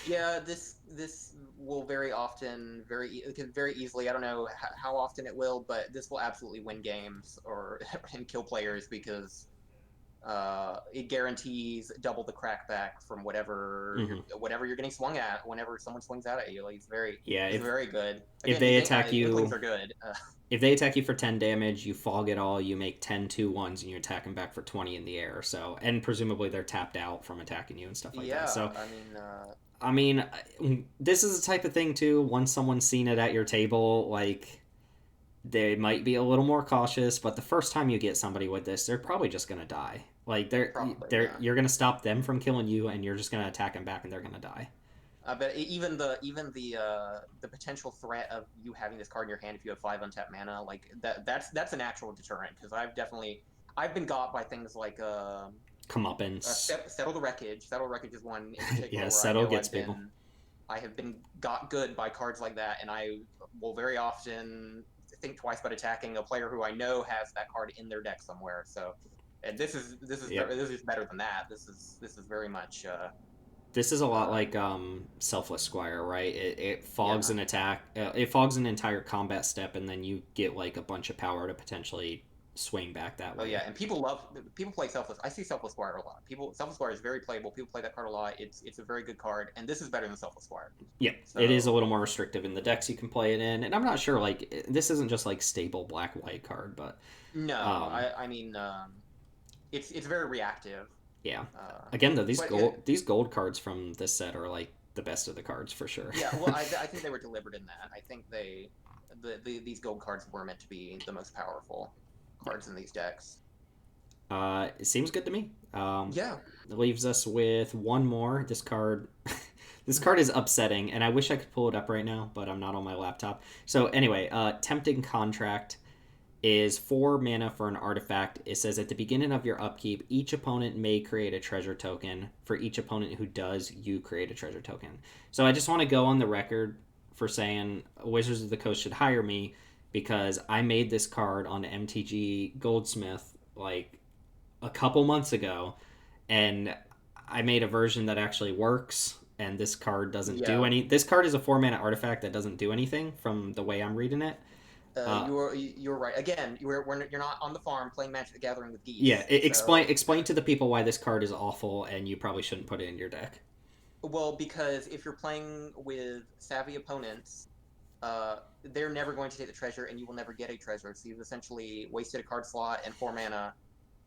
Yeah, this will very often, very easily. I don't know how often it will, but this will absolutely win games or and kill players because it guarantees double the crackback from Hmm. whatever you're getting swung at whenever someone swings out at you. Like Yeah, it's very good. if Again, they these attack inklings you are good. if they attack you for 10 damage, you fog it all, you make 10/2/1s, and you attack them back for 20 in the air. So, and presumably they're tapped out from attacking you and stuff like that. Yeah, So, I mean, I mean, this is the type of thing too. Once someone's seen it at your table, like they might be a little more cautious. But the first time you get somebody with this, they're probably just gonna die. Like probably they're yeah. you're gonna stop them from killing you, and you're just gonna attack them back, and they're gonna die. But even the potential threat of you having this card in your hand if you have 5 untapped mana, like that's an actual deterrent because I've been got by things like Comeuppance. Settle the Wreckage is one in particular Yeah, where I settle know gets people. I have been got good by cards like that, and I will very often think twice about attacking a player who I know has that card in their deck somewhere. So, and Yep. this is better than that. This is very much This is a lot uh like Selfless Squire, right? It fogs yeah. an attack, it fogs an entire combat step, and then you get like a bunch of power to potentially swing back that Oh yeah, way. and people play Selfless. I see Selfless Squire a lot. Selfless Squire is very playable. People play that card a lot. It's a very good card, and this is better than Selfless Squire. Yeah, it is a So little more restrictive in the decks you can play it in, and I'm not sure like this isn't just like stable black white card, but no, um, I mean it's very reactive. yeah. Uh, Again, though, but it, these gold cards from this set are like the best of the cards for sure. yeah, well, I think they were deliberate in that. I think these gold cards were meant to be the most powerful Yeah. cards in these decks. It seems good to me. Yeah, It leaves us with one more. This card, this card is upsetting, and I wish I could pull it up right now, but I'm not on my laptop. So anyway, Tempting Contract is 4 mana for an artifact. It says at the beginning of your upkeep, each opponent may create a treasure token. For each opponent who does, you create a treasure token. So I just want to go on the record for saying Wizards of the Coast should hire me because I made this card on MTG Goldsmith like a couple months ago, and I made a version that actually works. And this card doesn't do yeah. any. This card is a 4 mana artifact that doesn't do anything from the way I'm reading it. Uh, You're right. Again, you're not on the farm playing Magic the Gathering with yeah, geese. explain So explain to the people why this card is awful, and you probably shouldn't put it in your deck. well, because if you're playing with savvy opponents, they're never going to take the treasure, and you will never get a treasure. So you've essentially wasted a card slot and 4 mana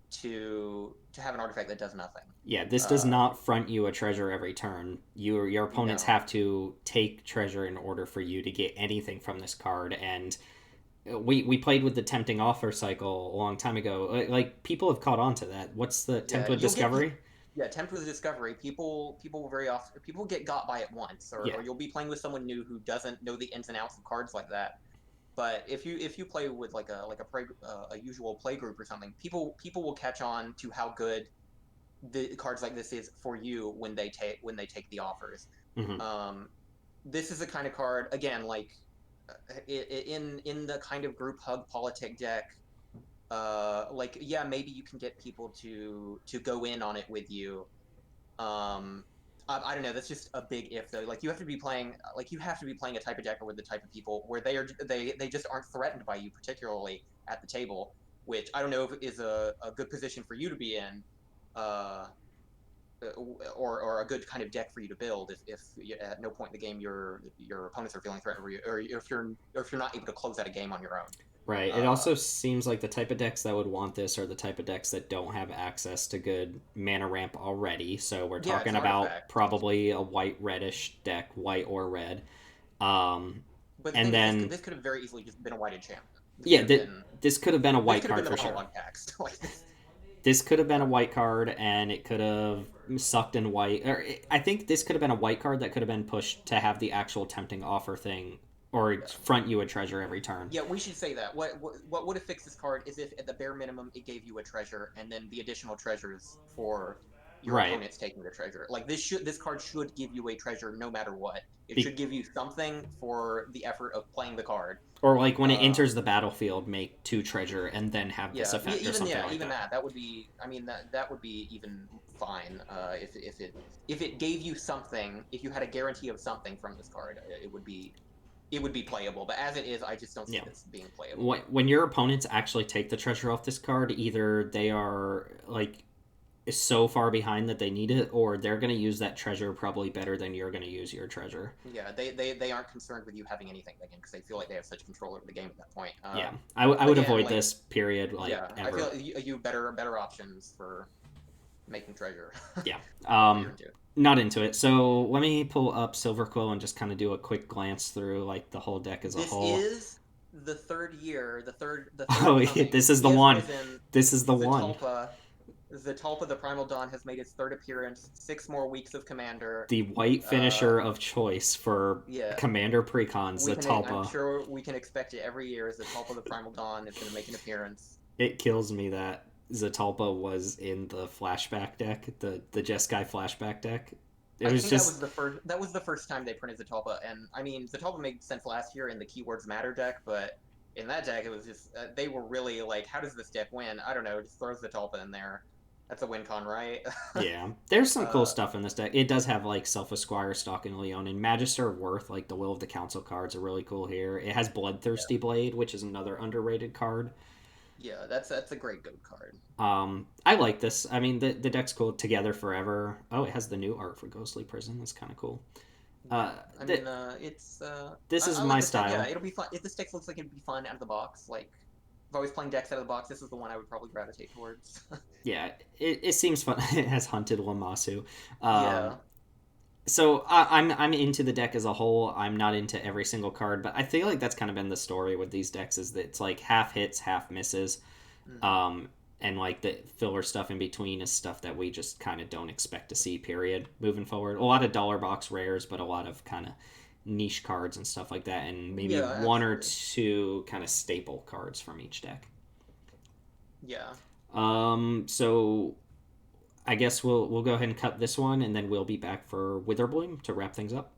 to have an artifact that does nothing. Yeah, this does Uh, not front you a treasure every turn. Your opponents no. have to take treasure in order for you to get anything from this card, and we played with the tempting offer cycle a long time ago. Like people have caught on to that. What's the Yeah, template discovery? yeah, tempt with discovery. People will very often people get got by it once, Yeah, or you'll be playing with someone new who doesn't know the ins and outs of cards like that. But if you play with a usual play group or something, people will catch on to how good the cards like this is for you when they take the offers. hmm Um, this is a kind of card again like in the kind of group hug politic deck. Like yeah, maybe you can get people to go in on it with you. Um, I don't know. That's just a big if though. You have to be playing a type of deck or with the type of people where they just aren't threatened by you particularly at the table, which I don't know if is a good position for you to be in. Uh, or a good kind of deck for you to build if at no point in the game your opponents are feeling threatened, or if you're not able to close out a game on your own. Right. It Uh, also seems like the type of decks that would want this are the type of decks that don't have access to good mana ramp already. So we're yeah, it's talking an about artifact. probably a white reddish deck, white or red. Um, But the and thing is, then this could have very easily just been a white enchantment. This could yeah, have been this could have been a this white could have been card the for sure. monologue text. Like this. This could have been a Uh, white card, and it could have sucked in white. Or I think this could have been a white card that could have been pushed to have the actual tempting offer thing, or yeah. front you a treasure every turn. Yeah, we should say that. What would have fixed this card is if at the bare minimum it gave you a treasure and then the additional treasures for your Right. opponents taking the treasure. Like this card should give you a treasure no matter what. It Be- should give you something for the effort of playing the card. or like when it Uh, enters the battlefield, make two treasure and then have this effect or something like even that. that would be. I mean that would be even fine. If it gave you something, if you had a guarantee of something from this card, it would be playable. But as it is, I just don't see Yeah. this being playable. When your opponents actually take the treasure off this card, either they are like so far behind that they need it, or they're going to use that treasure probably better than you're going to use your treasure. Yeah, they aren't concerned with you having anything again because they feel like they have such control over the game at that point. Yeah, I would Again, avoid like this period like yeah, I ever. feel you better options for making treasure Yeah. if you're into it. Not into it. So let me pull up Silverquill and just kind of do a quick glance through like the whole deck as a This whole. is the third year, the third Oh, coming. this is the He has one. risen. This is the one. Zetalpa, the Primal Dawn, has made its third appearance. 6 more weeks of Commander. The white Uh, finisher of choice for yeah, Commander Precons, we the can. I'm Talpa. sure we can expect it every year. Zetalpa, the Primal Dawn, is going to make an appearance. It kills me that Zatalpa was in the flashback deck, the Jeskai flashback deck. It I was think that just was the first. That was the first time they printed Zatalpa, and I mean Zatalpa made sense last year in the Keywords Matter deck, but in that deck it was just they were really like, how does this deck win? I don't know. Just throw Zatalpa in there. That's a win con, right? yeah. There's some cool uh, stuff in this deck. It does have like Self Esquire, Stalking Leon, and Magister of Worth, like the Will of the Council cards are really cool here. It has yeah, Bloodthirsty Blade, which is another underrated card. yeah. That's a great goat card. I like this. I mean, the deck's cool. Together Forever. Oh, it has the new art for Ghostly Prison. That's kind of cool. Yeah, I Th- mean, it's this is I my like this deck. Yeah, style. it'll be fun. If this deck looks like it'd be fun out of the box, like if I was playing decks out of the box, this is the one I would probably gravitate towards. Yeah, it seems fun. It has Hunted Lamasu. Um, Yeah. so I'm into the deck as a whole. I'm not into every single card, but I feel like that's kind of been the story with these decks is that it's like half hits, half misses, Hmm. um, and like the filler stuff in between is stuff that we just kind of don't expect to see. Period. Moving forward, a lot of dollar box rares, but a lot of kind of niche cards and stuff like that, and maybe Yeah, one or absolutely. two kind of staple cards from each deck. Yeah. So I guess we'll go ahead and cut this one, and then we'll be back for Witherbloom to wrap things up.